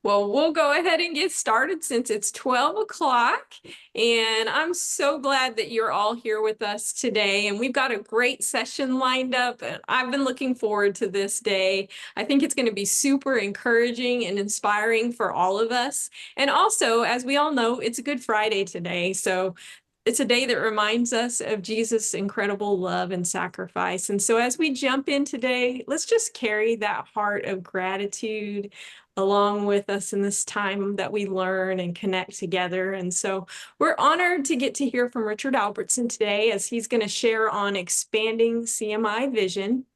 Well, we'll go ahead and get started since it's 12 o'clock. And I'm so glad that you're all here with us today. And we've got a great session lined up. And I've been looking forward to this day. I think it's going to be super encouraging and inspiring for all of us. And also, as we all know, it's a Good Friday today. So it's a day that reminds us of Jesus' incredible love and sacrifice. And so as we jump in today, let's just carry that heart of gratitude along with us in this time that we learn and connect together. And so we're honored to get to hear from Richard Albertson today as he's going to share on expanding CMI vision.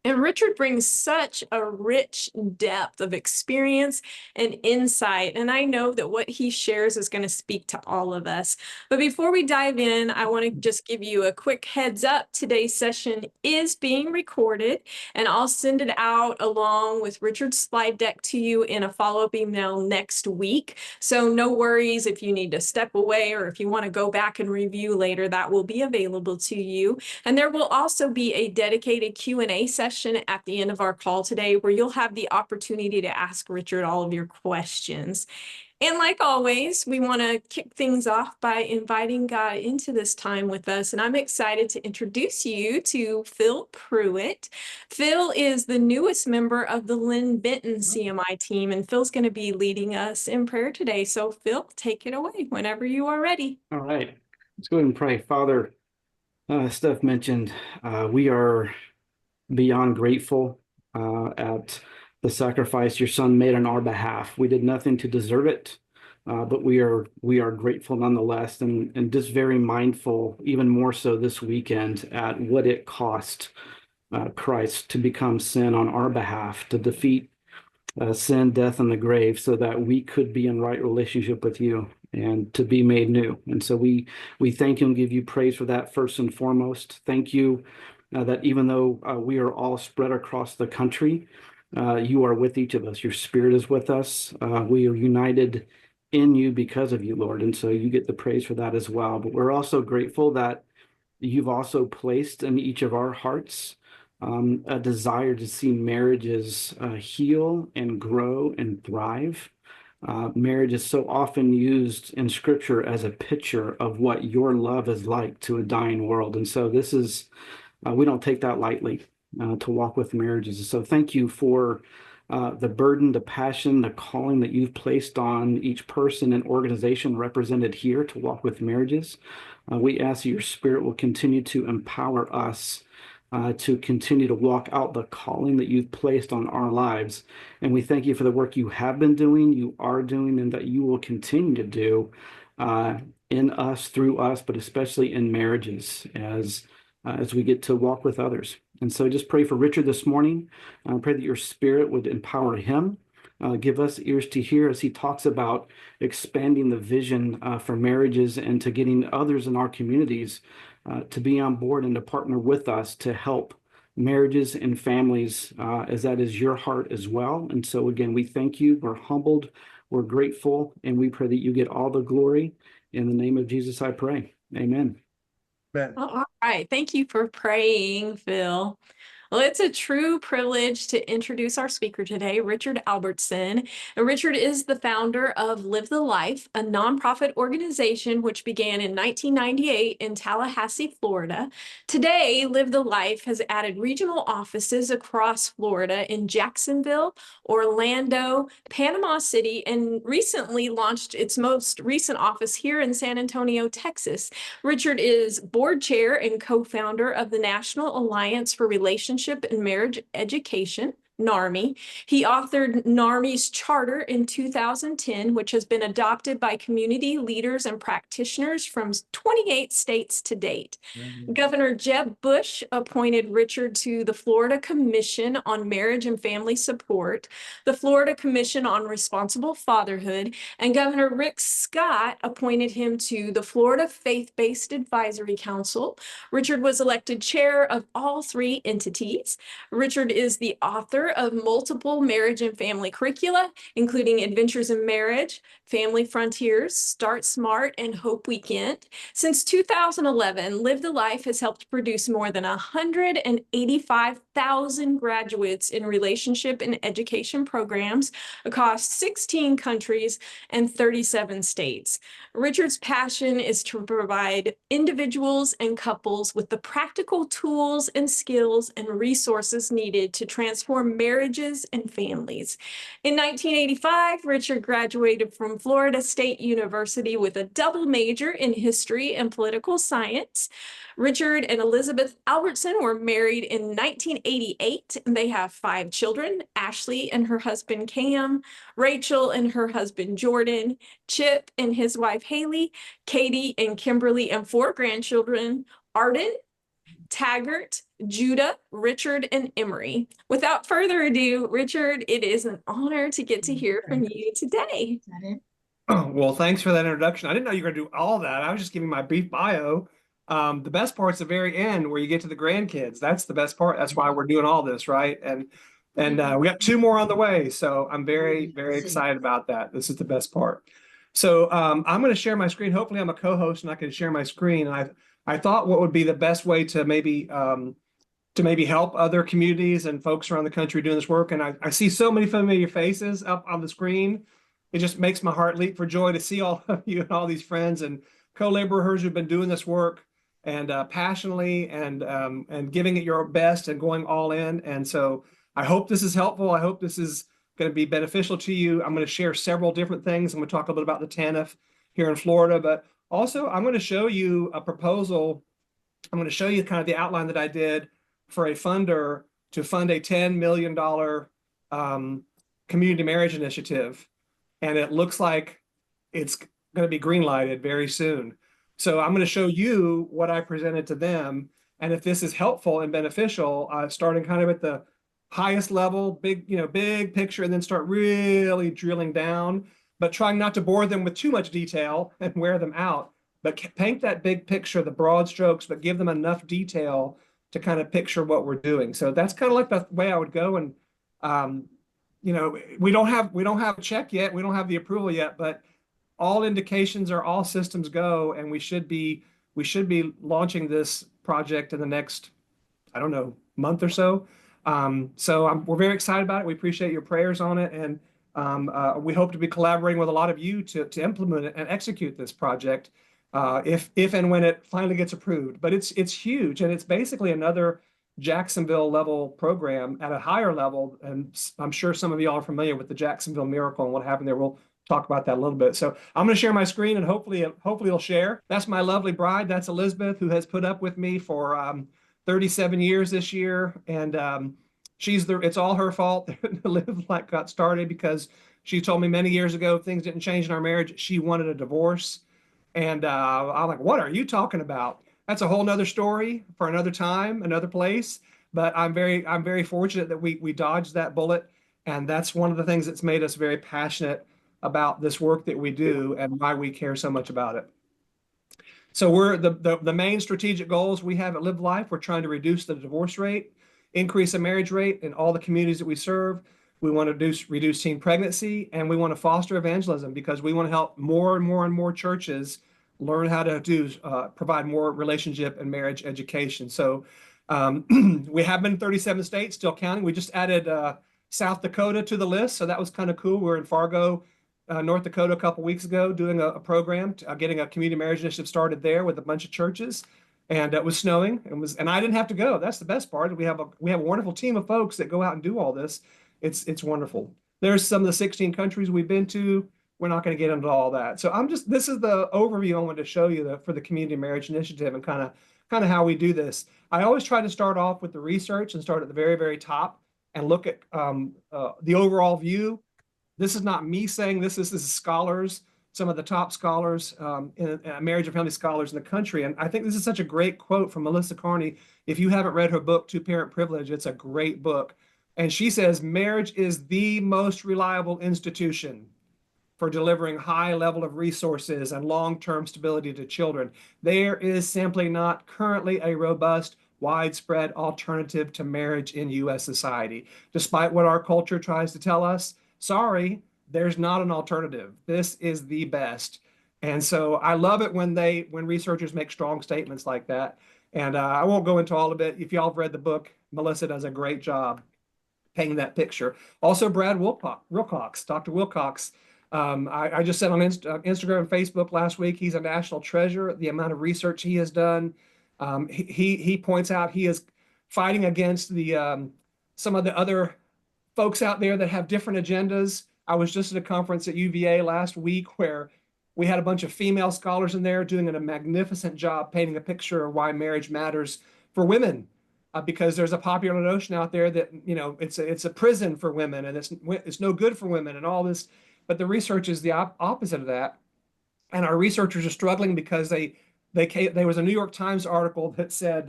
And Richard brings such a rich depth of experience and insight. And I know that what he shares is going to speak to all of us. But before we dive in, I want to just give you a quick heads up. Today's session is being recorded, and I'll send it out along with Richard's slide deck to you in a follow-up email next week. So no worries if you need to step away or if you want to go back and review later, that will be available to you. And there will also be a dedicated Q&A session at the end of our call today where you'll have the opportunity to ask Richard all of your questions. And like always, we want to kick things off by inviting God into this time with us. And I'm excited to introduce you to Phil Prewette. Phil is the newest member of the Linn-Benton CMI team, and Phil's going to be leading us in prayer today. So Phil, take it away whenever you are ready. All right, let's go ahead and pray. Father, Steph mentioned we are beyond grateful at the sacrifice your son made on our behalf. We did nothing to deserve it, but we are grateful nonetheless, and just very mindful, even more so this weekend, at what it cost Christ to become sin on our behalf, to defeat sin, death, and the grave, so that we could be in right relationship with you and to be made new. And so we thank you and give you praise for that first and foremost. Thank you that even though we are all spread across the country, you are with each of us. Your spirit is with us. We are united in you because of you, Lord. And so you get the praise for that as well. But we're also grateful that you've also placed in each of our hearts a desire to see marriages heal and grow and thrive. Marriage is so often used in Scripture as a picture of what your love is like to a dying world. And so this is, we don't take that lightly to walk with marriages. So thank you for the burden, the passion, the calling that you've placed on each person and organization represented here to walk with marriages. We ask that your Spirit will continue to empower us to continue to walk out the calling that you've placed on our lives. And we thank you for the work you have been doing, you are doing, and that you will continue to do in us, through us, but especially in marriages as we get to walk with others. And so just pray for Richard this morning. Pray that your Spirit would empower him. Give us ears to hear as he talks about expanding the vision for marriages and to getting others in our communities to be on board and to partner with us to help marriages and families, as that is your heart as well. And so again, we thank you. We're humbled, we're grateful, and we pray that you get all the glory. In the name of Jesus, I pray. Amen. All right. Thank you for praying, Phil. Well, it's a true privilege to introduce our speaker today, Richard Albertson. And Richard is the founder of Live the Life, a nonprofit organization which began in 1998 in Tallahassee, Florida. Today, Live the Life has added regional offices across Florida in Jacksonville, Orlando, Panama City, and recently launched its most recent office here in San Antonio, Texas. Richard is board chair and co-founder of the National Alliance for Relationships and Marriage Education, NARMI. He authored NARMI's charter in 2010, which has been adopted by community leaders and practitioners from 28 states to date. Governor Jeb Bush appointed Richard to the Florida Commission on Marriage and Family Support, the Florida Commission on Responsible Fatherhood, and Governor Rick Scott appointed him to the Florida Faith-Based Advisory Council. Richard was elected chair of all three entities. Richard is the author of multiple marriage and family curricula, including Adventures in Marriage, Family Frontiers, Start Smart, and Hope Weekend. Since 2011, Live the Life has helped produce more than 185 1,000 graduates in relationship and education programs across 16 countries and 37 states. Richard's passion is to provide individuals and couples with the practical tools and skills and resources needed to transform marriages and families. In 1985, Richard graduated from Florida State University with a double major in history and political science. Richard and Elizabeth Albertson were married in 1988, and they have 5 children: Ashley and her husband Cam, Rachel and her husband Jordan, Chip and his wife Haley, Katie and Kimberly, and 4 grandchildren: Arden, Taggart, Judah, Richard, and Emery. Without further ado, Richard, it is an honor to get to hear from you today. Oh, well, thanks for that introduction. I didn't know you were going to do all that. I was just giving my brief bio. The best part's the very end where you get to the grandkids. That's the best part. That's why we're doing all this, right? And we got 2 more on the way. So I'm very, very excited about that. This is the best part. So I'm going to share my screen. Hopefully I'm a co-host and I can share my screen. And I thought what would be the best way to maybe help other communities and folks around the country doing this work. And I see so many familiar faces up on the screen. It just makes my heart leap for joy to see all of you and all these friends and co-laborers who've been doing this work and passionately and giving it your best and going all in. And so I hope this is helpful. I hope this is going to be beneficial to you. I'm going to share several different things. I'm going to talk a little bit about the TANF here in Florida, but also I'm going to show you a proposal. I'm going to show you kind of the outline that I did for a funder to fund a $10 million community marriage initiative. And it looks like it's going to be green lighted very soon. So I'm going to show you what I presented to them. And if this is helpful and beneficial, starting kind of at the highest level, big picture, and then start really drilling down, but trying not to bore them with too much detail and wear them out, but paint that big picture, the broad strokes, but give them enough detail to kind of picture what we're doing. So that's kind of like the way I would go. And we don't have a check yet. We don't have the approval yet, but all indications are all systems go, and we should be launching this project in the next, I don't know, month or so. We're very excited about it. We appreciate your prayers on it, and we hope to be collaborating with a lot of you to implement it and execute this project if and when it finally gets approved. But it's huge, and it's basically another Jacksonville level program at a higher level. And I'm sure some of you all are familiar with the Jacksonville miracle and what happened there. We'll talk about that a little bit. So I'm going to share my screen, and hopefully you'll share. That's my lovely bride. That's Elizabeth, who has put up with me for 37 years this year. And it's all her fault. Live Like got started because she told me many years ago things didn't change in our marriage. She wanted a divorce. And I'm like, what are you talking about? That's a whole nother story for another time, another place. But I'm very fortunate that we dodged that bullet. And that's one of the things that's made us very passionate about this work that we do and why we care so much about it. So we're the main strategic goals we have at Live Life. We're trying to reduce the divorce rate, increase the marriage rate in all the communities that we serve. We want to reduce teen pregnancy, and we want to foster evangelism because we want to help more and more and more churches learn how to provide more relationship and marriage education. So we have been in 37 states, still counting. We just added South Dakota to the list, so that was kind of cool. We're in Fargo, North Dakota a couple weeks ago doing a program, getting a community marriage initiative started there with a bunch of churches. And it was snowing, and I didn't have to go. That's the best part. We have a wonderful team of folks that go out and do all this. It's wonderful. There's some of the 16 countries we've been to. We're not going to get into all that. So this is the overview I wanted to show you for the community marriage initiative and kind of how we do this. I always try to start off with the research and start at the very, very top and look at the overall view. This is not me saying this. This is scholars, some of the top scholars, marriage and family scholars in the country. And I think this is such a great quote from Melissa Carney. If you haven't read her book, Two-Parent Privilege, it's a great book. And she says, marriage is the most reliable institution for delivering high level of resources and long-term stability to children. There is simply not currently a robust, widespread alternative to marriage in U.S. society. Despite what our culture tries to tell us, sorry, there's not an alternative. This is the best. And so I love it when researchers make strong statements like that. And I won't go into all of it. If y'all have read the book, Melissa does a great job painting that picture. Also, Brad Wilcox, Dr. Wilcox. I just said on Instagram and Facebook last week, he's a national treasure. The amount of research he has done. He points out he is fighting against the some of the other folks out there that have different agendas. I was just at a conference at UVA last week where we had a bunch of female scholars in there doing a magnificent job painting a picture of why marriage matters for women. Because there's a popular notion out there that, you know, it's a prison for women and it's no good for women and all this. But the research is the opposite of that. And our researchers are struggling because there was a New York Times article that said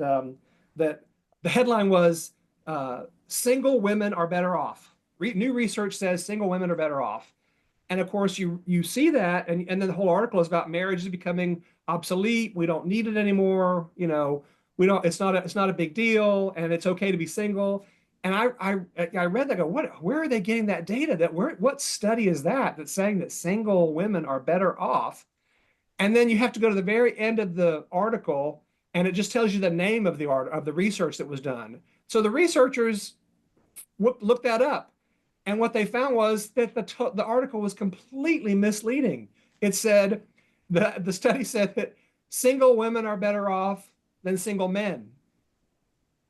that the headline was single women are better off. New research says single women are better off. And of course, you see that, and then the whole article is about marriage is becoming obsolete. We don't need it anymore. You know, we don't. It's not a big deal, and it's okay to be single. And I read that. Where are they getting that data? What study is that that's saying that single women are better off? And then you have to go to the very end of the article, and it just tells you the name of the research that was done. So the researchers looked that up. And what they found was that the article was completely misleading. It said, the study said that single women are better off than single men.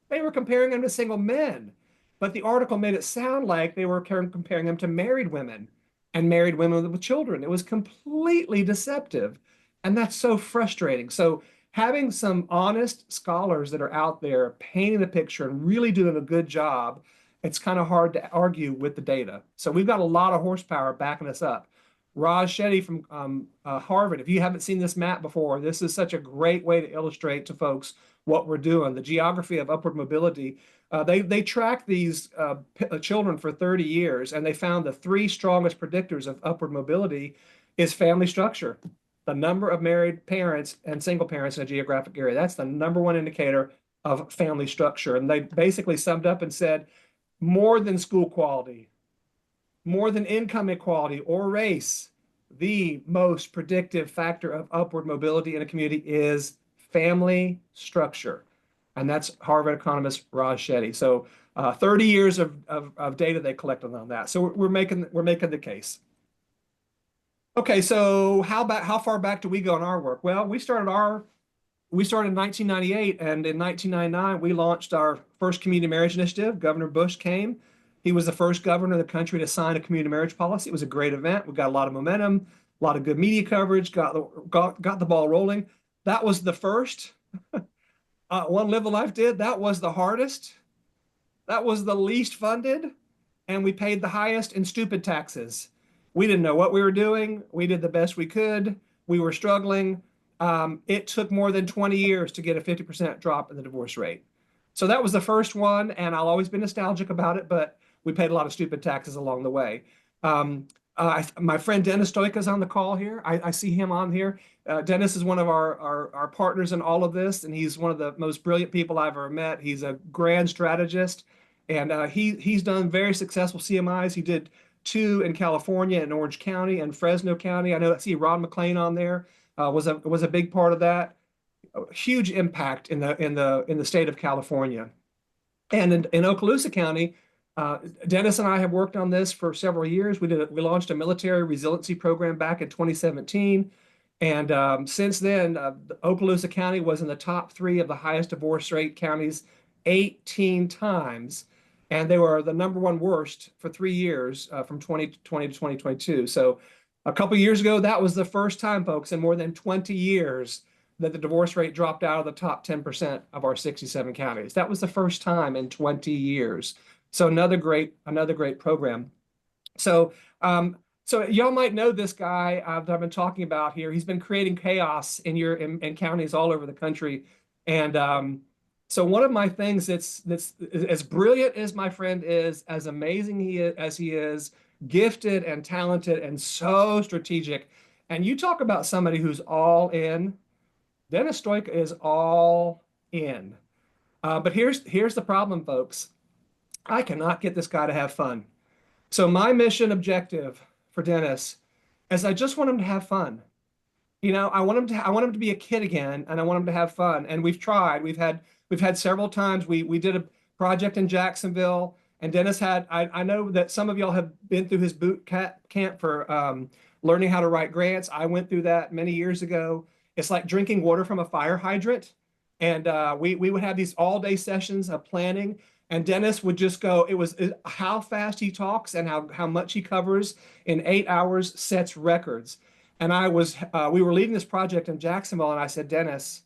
They were comparing them to single men, but the article made it sound like they were comparing them to married women and married women with children. It was completely deceptive. And that's so frustrating. So having some honest scholars that are out there painting the picture and really doing a good job, it's kind of hard to argue with the data. So we've got a lot of horsepower backing us up. Raj Shetty from Harvard, if you haven't seen this map before, this is such a great way to illustrate to folks what we're doing. The geography of upward mobility. They tracked these children for 30 years, and they found the 3 strongest predictors of upward mobility is family structure. The number of married parents and single parents in a geographic area. That's the #1 indicator of family structure. And they basically summed up and said, more than school quality, more than income equality or race, the most predictive factor of upward mobility in a community is family structure. And that's Harvard economist Raj Shetty. So 30 years of data they collected on that. So we're making the case. Okay, so how far back do we go in our work? Well, we started in 1998, and in 1999, we launched our first community marriage initiative. Governor Bush came. He was the first governor in the country to sign a community marriage policy. It was a great event. We got a lot of momentum, a lot of good media coverage, got the ball rolling. That was the first. One Live a Life did. That was the hardest. That was the least funded, and we paid the highest in stupid taxes. We didn't know what we were doing. We did the best we could. We were struggling. It took more than 20 years to get a 50% drop in the divorce rate. So that was the first one, and I'll always be nostalgic about it, but we paid a lot of stupid taxes along the way. My friend Dennis Stoika is on the call here. I see him on here. Dennis is one of our partners in all of this, and he's one of the most brilliant people I've ever met. He's a grand strategist, and he's done very successful CMIs. He did 2 in California in Orange County and Fresno County. I see Ron McLean on there. Was a big part of that. A huge impact in the state of California, and in Okaloosa County. Dennis and I have worked on this for several years. We launched a military resiliency program back in 2017, and since then, Okaloosa County was in the top 3 of the highest divorce rate counties 18 times, and they were the #1 worst for 3 years from 2020 to 2022. So a couple of years ago, that was the first time, folks, in more than 20 years that the divorce rate dropped out of the top 10% of our 67 counties. That was the first time in 20 years. So another great program. So y'all might know this guy that I've been talking about here. He's been creating chaos in counties all over the country. And so one of my things that's as brilliant as my friend is, as amazing as he is, gifted and talented and so strategic. And you talk about somebody who's all in. Dennis Stoika is all in. But here's the problem, folks. I cannot get this guy to have fun. So my mission objective for Dennis is I just want him to have fun. You know, I want him to be a kid again, and I want him to have fun. And we've tried. We've had several times. We did a project in Jacksonville. And Dennis had, I know that some of y'all have been through his boot camp for learning how to write grants. I went through that many years ago. It's like drinking water from a fire hydrant. And we would have these all-day sessions of planning. And Dennis would just go, it was how fast he talks and how much he covers in 8 hours sets records. And we were leading this project in Jacksonville, and I said, Dennis,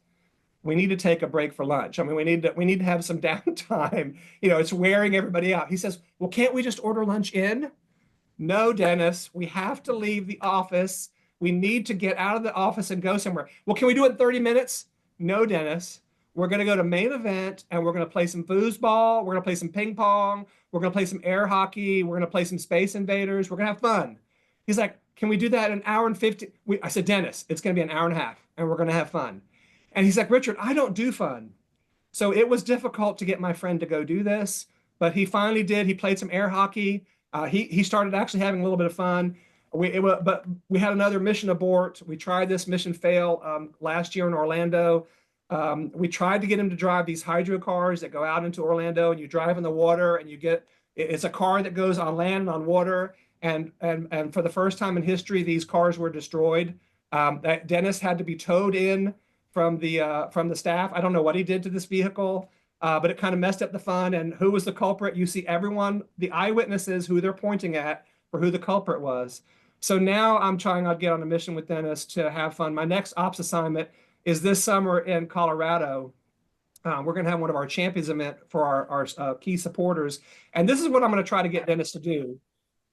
we need to take a break for lunch. I mean, we need to have some downtime. You know, it's wearing everybody out. He says, well, can't we just order lunch in? No, Dennis, we have to leave the office. We need to get out of the office and go somewhere. Well, can we do it in 30 minutes? No, Dennis. We're going to go to main event and we're going to play some foosball. We're going to play some ping pong. We're going to play some air hockey. We're going to play some Space Invaders. We're going to have fun. He's like, can we do that in an hour and 50? I said, Dennis, it's going to be an hour and a half and we're going to have fun. And he's like, Richard, I don't do fun. So it was difficult to get my friend to go do this, but he finally did. He played some air hockey. He started actually having a little bit of fun. But we had another mission abort. We tried this mission fail last year in Orlando. We tried to get him to drive these hydro cars that go out into Orlando, and you drive in the water, and it's a car that goes on land and on water. And for the first time in history, these cars were destroyed. Dennis had to be towed in from the staff. I don't know what he did to this vehicle, but it kind of messed up the fun. And who was the culprit? You see everyone, the eyewitnesses, who they're pointing at for who the culprit was. So now I'm trying to get on a mission with Dennis to have fun. My next ops assignment is this summer in Colorado. We're going to have one of our champions event for our key supporters. And this is what I'm going to try to get Dennis to do.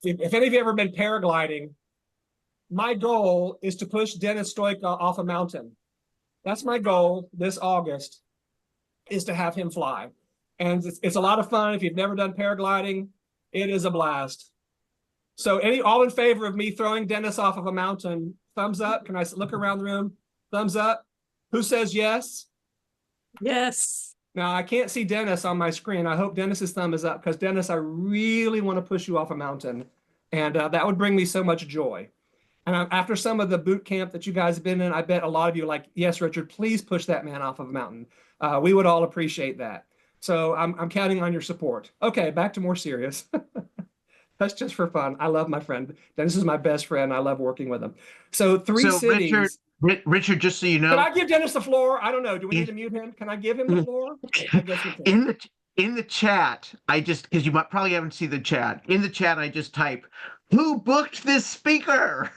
If any of you ever been paragliding, my goal is to push Dennis Stoika off a mountain. That's my goal this August, is to have him fly. And it's a lot of fun. If you've never done paragliding, it is a blast. So all in favor of me throwing Dennis off of a mountain, thumbs up. Can I look around the room? Thumbs up. Who says yes? Yes. Now, I can't see Dennis on my screen. I hope Dennis's thumb is up, because Dennis, I really want to push you off a mountain. And that would bring me so much joy. And after some of the boot camp that you guys have been in, I bet a lot of you are like, yes, Richard, please push that man off of a mountain. We would all appreciate that. So I'm counting on your support. Okay, back to more serious. That's just for fun. I love my friend. Dennis is my best friend. I love working with him. So three cities. Richard, just so you know. Can I give Dennis the floor? I don't know. Do we need to mute him? Can I give him the floor? I guess we can. In the chat, because you probably haven't seen the chat. In the chat, I just type, who booked this speaker?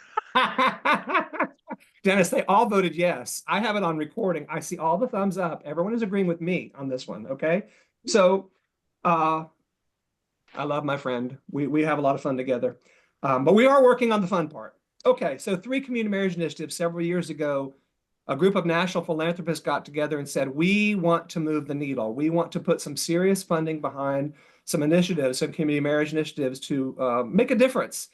Dennis, they all voted yes. I have it on recording. I see all the thumbs up. Everyone is agreeing with me on this one. Okay. So I love my friend. We have a lot of fun together. But we are working on the fun part. Okay. So 3 community marriage initiatives several years ago, a group of national philanthropists got together and said, we want to move the needle. We want to put some serious funding behind some initiatives, some community marriage initiatives to make a difference.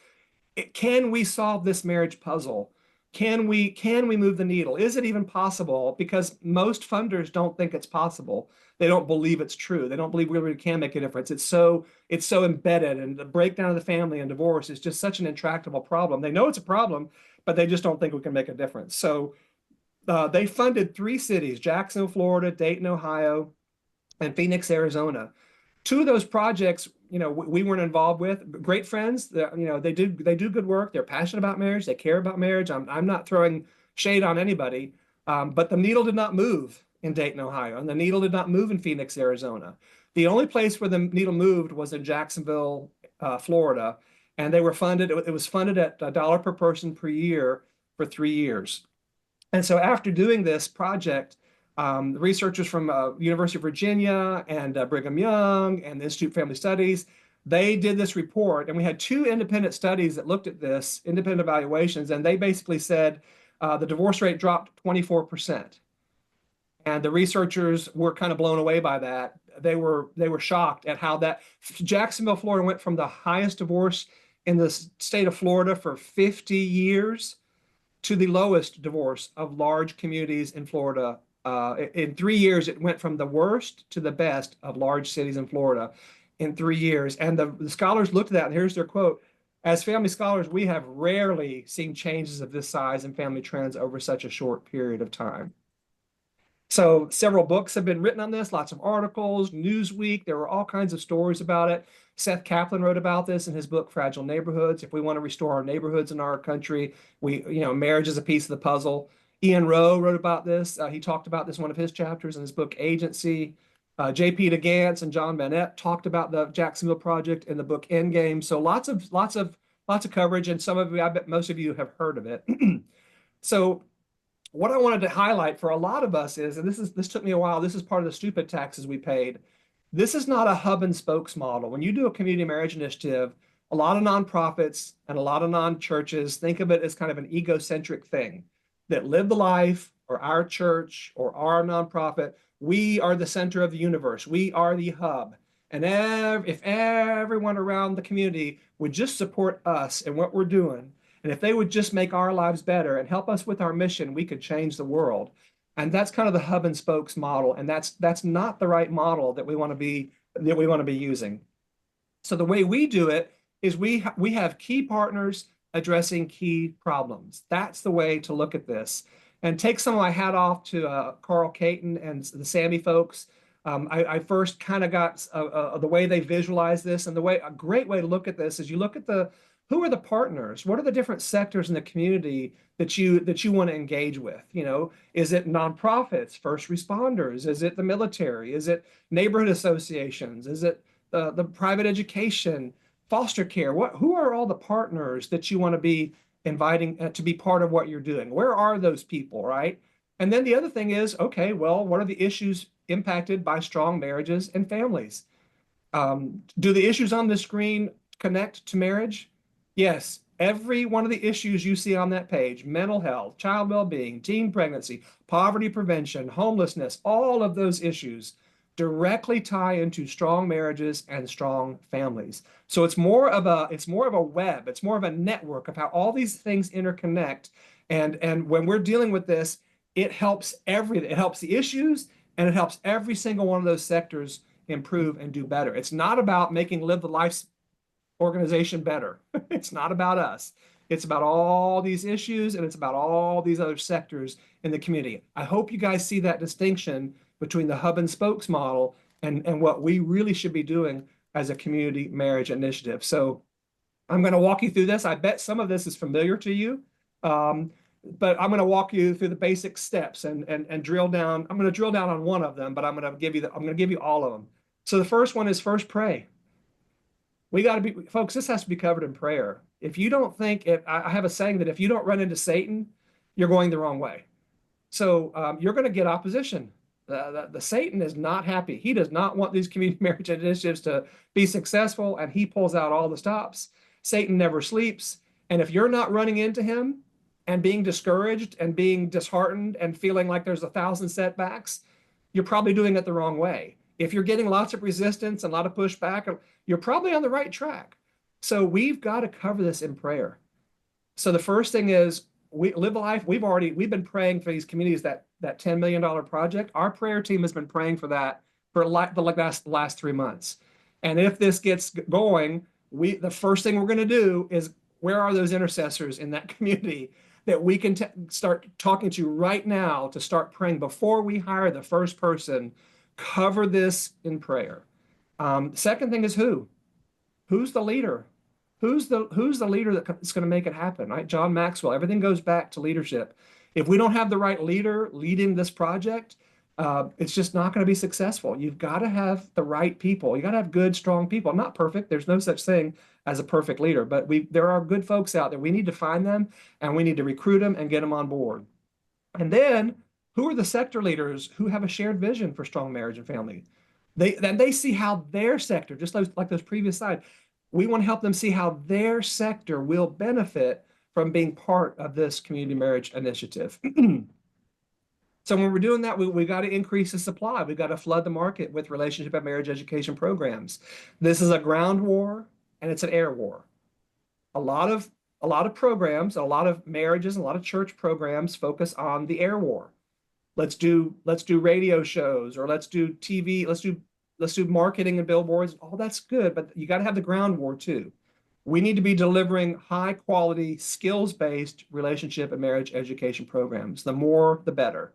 Can we solve this marriage puzzle? Can we move the needle? Is it even possible? Because most funders don't think it's possible. They don't believe it's true. They don't believe we really can make a difference. It's so embedded, and the breakdown of the family and divorce is just such an intractable problem. They know it's a problem, but they just don't think we can make a difference. So they funded 3 cities: Jacksonville, Florida, Dayton, Ohio, and Phoenix, Arizona. 2 of those projects, we weren't involved with. Great friends, they do good work. They're passionate about marriage. They care about marriage. I'm not throwing shade on anybody, but the needle did not move in Dayton, Ohio, and the needle did not move in Phoenix, Arizona. The only place where the needle moved was in Jacksonville, Florida, and they were funded. It was funded at $1 per person per year for 3 years. And so after doing this project, the researchers from University of Virginia and Brigham Young and the Institute of Family Studies, they did this report, and we had 2 independent studies that looked at this, independent evaluations, and they basically said the divorce rate dropped 24%. And the researchers were kind of blown away by that. They were shocked at how that Jacksonville, Florida went from the highest divorce in the state of Florida for 50 years to the lowest divorce of large communities in Florida. In 3 years, it went from the worst to the best of large cities in Florida in 3 years. And the scholars looked at that, and here's their quote: as family scholars, we have rarely seen changes of this size in family trends over such a short period of time. So several books have been written on this, lots of articles, Newsweek, there were all kinds of stories about it. Seth Kaplan wrote about this in his book, Fragile Neighborhoods. If we want to restore our neighborhoods in our country, marriage is a piece of the puzzle. Ian Rowe wrote about this. He talked about this in one of his chapters in his book, Agency. J.P. DeGance and John Bennett talked about the Jacksonville project in the book Endgame. So lots of coverage, and some of you, I bet most of you have heard of it. So what I wanted to highlight for a lot of us is, and this took me a while, this is part of the stupid taxes we paid. This is not a hub and spokes model. When you do a community marriage initiative, a lot of nonprofits and a lot of non-churches think of it as kind of an egocentric thing, that Live the Life or our church or our nonprofit, we are the center of the universe. We are the hub. And if everyone around the community would just support us and what we're doing, and if they would just make our lives better and help us with our mission, we could change the world. And that's kind of the hub and spokes model. And that's not the right model that we want to be using. So the way we do it is we have key partners addressing key problems. That's the way to look at this. And take some of my hat off to Carl Caton and the Sammy folks. I first kind of got the way they visualize this, and a great way to look at this is you look at who are the partners? What are the different sectors in the community that you want to engage with? Is it nonprofits, first responders? Is it the military? Is it neighborhood associations? Is it the private education, foster care? Who are all the partners that you want to be inviting to be part of what you're doing? Where are those people, right? And then the other thing is, okay, well, what are the issues impacted by strong marriages and families? Do the issues on the screen connect to marriage? Yes, every one of the issues you see on that page, mental health, child well-being, teen pregnancy, poverty prevention, homelessness, all of those issues directly tie into strong marriages and strong families. So it's more of a web, it's more of a network of how all these things interconnect. And when we're dealing with this, it helps it helps the issues, and it helps every single one of those sectors improve and do better. It's not about making Live the Life organization better. It's not about us. It's about all these issues, and it's about all these other sectors in the community. I hope you guys see that distinction between the hub and spokes model and what we really should be doing as a community marriage initiative. So I'm going to walk you through this. I bet some of this is familiar to you, but I'm going to walk you through the basic steps and drill down. I'm going to drill down on one of them, but I'm going to give you all of them. So the first one is first pray. We got to be, folks, this has to be covered in prayer. If you don't think, I have a saying that if you don't run into Satan, you're going the wrong way. So you're going to get opposition. The Satan is not happy. He does not want these community marriage initiatives to be successful, and he pulls out all the stops. Satan never sleeps. And if you're not running into him and being discouraged and being disheartened and feeling like there's 1,000 setbacks, you're probably doing it the wrong way. If you're getting lots of resistance and a lot of pushback, you're probably on the right track. So we've got to cover this in prayer. So the first thing is, we Live a Life. We've been praying for these communities, that $10 million project. Our prayer team has been praying for that for the last 3 months. And if this gets going, the first thing we're going to do is, where are those intercessors in that community that we can start talking to right now to start praying before we hire the first person? Cover this in prayer. Second thing is who's the leader? Who's the leader that's going to make it happen, right? John Maxwell, everything goes back to leadership. If we don't have the right leader leading this project, it's just not going to be successful. You've got to have the right people. You got to have good, strong people. Not perfect. There's no such thing as a perfect leader, but there are good folks out there. We need to find them, and we need to recruit them and get them on board. And then, who are the sector leaders who have a shared vision for strong marriage and family? They see how their sector, just like those previous slides, we want to help them see how their sector will benefit from being part of this community marriage initiative. So when we're doing that, we got to increase the supply. We've got to flood the market with relationship and marriage education programs. This is a ground war, and it's an air war. A lot of programs, a lot of marriages, a lot of church programs focus on the air war. Let's do radio shows, or let's do TV, let's do marketing and billboards. All that's good, but you got to have the ground war too. We need to be delivering high quality, skills-based relationship and marriage education programs. The more, the better.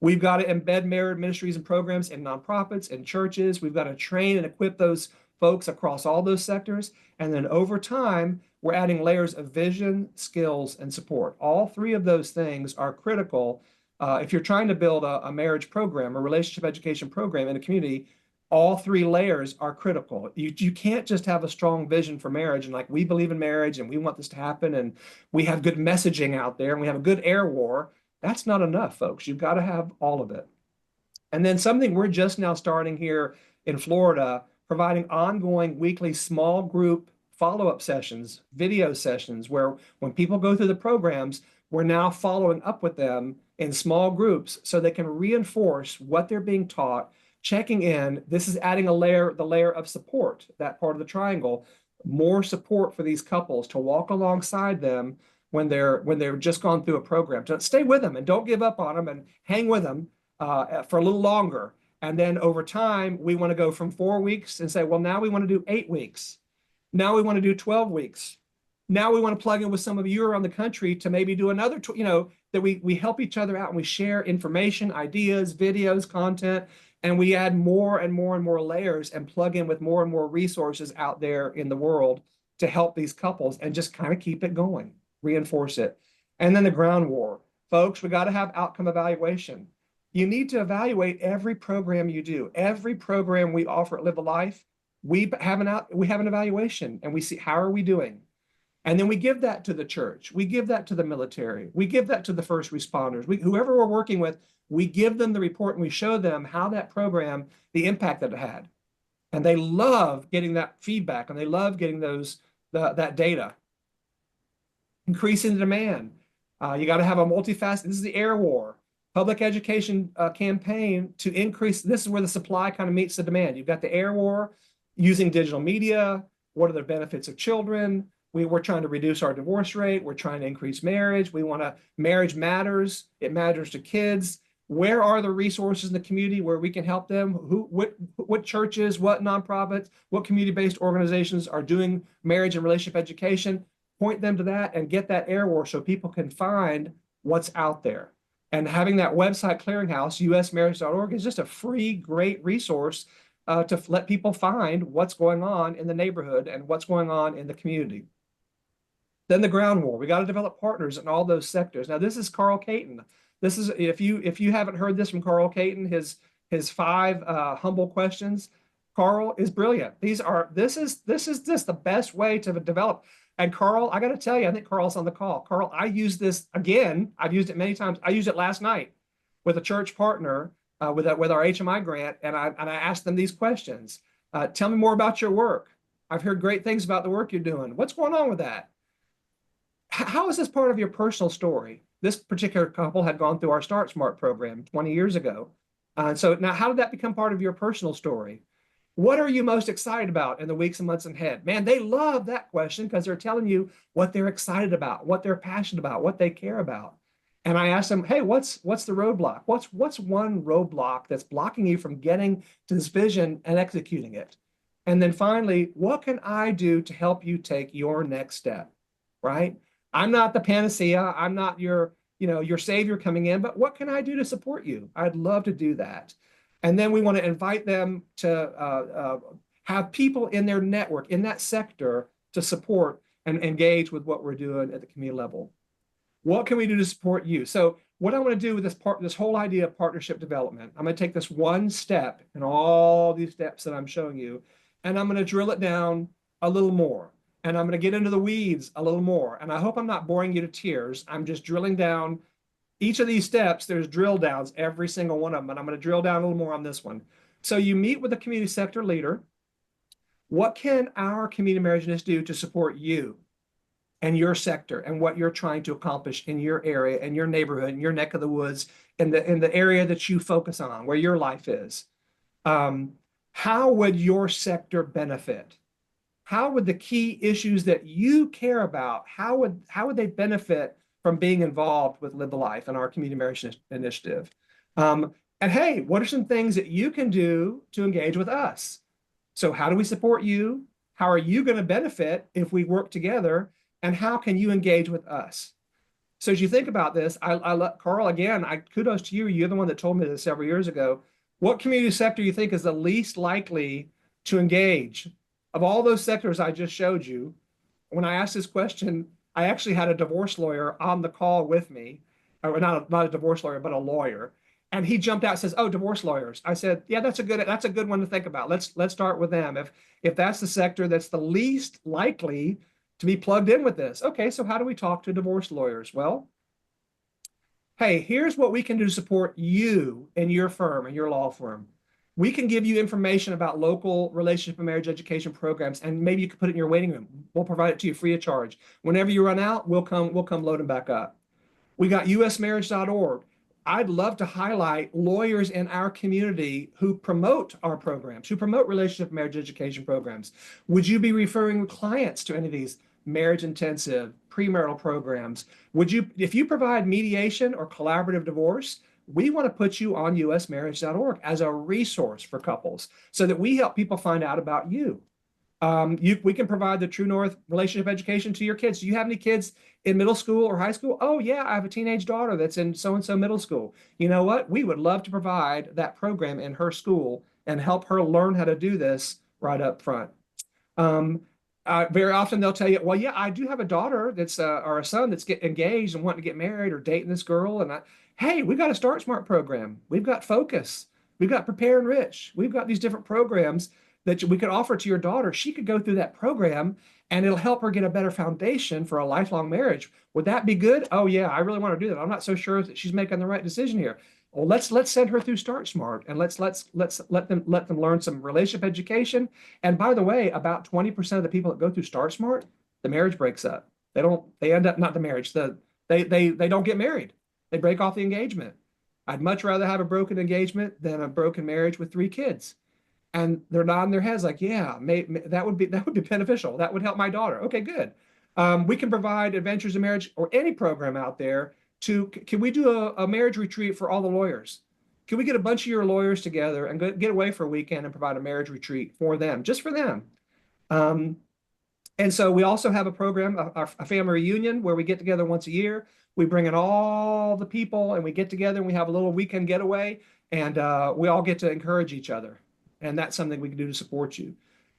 We've got to embed merit ministries and programs in nonprofits and churches. We've got to train and equip those folks across all those sectors. And then over time, we're adding layers of vision, skills, and support. All three of those things are critical. If you're trying to build a marriage program, a relationship education program in a community, all three layers are critical. You can't just have a strong vision for marriage and like, we believe in marriage and we want this to happen and we have good messaging out there and we have a good air war. That's not enough, folks. You've got to have all of it. And then something we're just now starting here in Florida, providing ongoing weekly small group follow-up sessions, video sessions, where when people go through the programs, we're now following up with them in small groups so they can reinforce what they're being taught, checking in. This is adding the layer of support, that part of the triangle, more support for these couples to walk alongside them when they're just gone through a program. To stay with them and don't give up on them and hang with them for a little longer. And then over time, we want to go from 4 weeks and say, well, now we want to do 8 weeks. Now we want to do 12 weeks. Now we want to plug in with some of you around the country to maybe do another, that we help each other out and we share information, ideas, videos, content, and we add more and more and more layers and plug in with more and more resources out there in the world to help these couples and just kind of keep it going, reinforce it. And then the ground war. Folks, we got to have outcome evaluation. You need to evaluate every program you do. Every program we offer at Live a Life, we have an evaluation and we see how are we doing. And then we give that to the church. We give that to the military. We give that to the first responders. Whoever we're working with, we give them the report and we show them how that program, the impact that it had. And they love getting that feedback and they love getting that data. Increasing the demand. You got to have a multifaceted, this is the air war. Public education campaign to increase, this is where the supply kind of meets the demand. You've got the air war, using digital media. What are the benefits of children? We're trying to reduce our divorce rate. We're trying to increase marriage. Marriage matters. It matters to kids. Where are the resources in the community where we can help them? What churches, what nonprofits, what community-based organizations are doing marriage and relationship education? Point them to that and get that air war so people can find what's out there. And having that website clearinghouse, usmarriage.org, is just a free, great resource to let people find what's going on in the neighborhood and what's going on in the community. Then the ground war. We got to develop partners in all those sectors. Now, this is Carl Caton. This is, if you haven't heard this from Carl Caton, his 5 humble questions. Carl is brilliant. This is just the best way to develop. And Carl, I got to tell you, I think Carl's on the call. Carl, I use this again. I've used it many times. I used it last night with a church partner with our HMI grant, and I asked them these questions. Tell me more about your work. I've heard great things about the work you're doing. What's going on with that? How is this part of your personal story? This particular couple had gone through our Start Smart program 20 years ago. So now how did that become part of your personal story? What are you most excited about in the weeks and months ahead? Man, they love that question because they're telling you what they're excited about, what they're passionate about, what they care about. And I asked them, hey, what's the roadblock? What's one roadblock that's blocking you from getting to this vision and executing it? And then finally, what can I do to help you take your next step, right? I'm not the panacea. I'm not your savior coming in, but what can I do to support you? I'd love to do that. And then we want to invite them to have people in their network, in that sector, to support and engage with what we're doing at the community level. What can we do to support you? So what I want to do with this whole idea of partnership development, I'm going to take this one step in all these steps that I'm showing you, and I'm going to drill it down a little more. And I'm going to get into the weeds a little more. And I hope I'm not boring you to tears. I'm just drilling down each of these steps. There's drill downs, every single one of them. And I'm going to drill down a little more on this one. So you meet with a community sector leader. What can our community marriage initiative do to support you and your sector and what you're trying to accomplish in your area and your neighborhood and your neck of the woods in the area that you focus on, where your life is? How would your sector benefit? How would the key issues that you care about, how would they benefit from being involved with Live a Life and our community marriage initiative? And hey, what are some things that you can do to engage with us? So how do we support you? How are you going to benefit if we work together? And how can you engage with us? So as you think about this, Carl, again, kudos to you. You're the one that told me this several years ago. What community sector you think is the least likely to engage? Of all those sectors I just showed you, when I asked this question, I actually had a divorce lawyer on the call with me, or not a divorce lawyer, but a lawyer. And he jumped out and says, "Oh, divorce lawyers." I said, "Yeah, that's a good one to think about. Let's start with them. If that's the sector that's the least likely to be plugged in with this. Okay, so how do we talk to divorce lawyers? Well, hey, here's what we can do to support you and your firm and your law firm. We can give you information about local relationship and marriage education programs, and maybe you can put it in your waiting room. We'll provide it to you free of charge. Whenever you run out, we'll come load them back up. We got usmarriage.org. I'd love to highlight lawyers in our community who promote our programs, who promote relationship and marriage education programs. Would you be referring clients to any of these marriage intensive premarital programs? Would you, if you provide mediation or collaborative divorce, we want to put you on usmarriage.org as a resource for couples so that we help people find out about you. We can provide the True North relationship education to your kids. Do you have any kids in middle school or high school? Oh yeah, I have a teenage daughter that's in so-and-so middle school. You know what? We would love to provide that program in her school and help her learn how to do this right up front. Very often they'll tell you, well, yeah, I do have a daughter that's or a son that's engaged and wanting to get married or dating this girl. And hey, we've got a Start Smart program. We've got Focus. We've got Prepare Enrich. We've got these different programs that we could offer to your daughter. She could go through that program and it'll help her get a better foundation for a lifelong marriage. Would that be good? Oh yeah, I really want to do that. I'm not so sure that she's making the right decision here. Well, let's send her through Start Smart and let's let them learn some relationship education. And by the way, about 20% of the people that go through Start Smart, the marriage breaks up. They end up not the marriage. They don't get married. They break off the engagement. I'd much rather have a broken engagement than a broken marriage with 3 kids. And they're nodding their heads like, yeah, that would be beneficial. That would help my daughter. Okay, good. We can provide Adventures in Marriage or any program out there. Can we do a marriage retreat for all the lawyers? Can we get a bunch of your lawyers together and get away for a weekend and provide a marriage retreat for them, just for them? And so we also have a program, a family reunion, where we get together once a year. We bring in all the people and we get together and we have a little weekend getaway, and we all get to encourage each other. And that's something we can do to support you.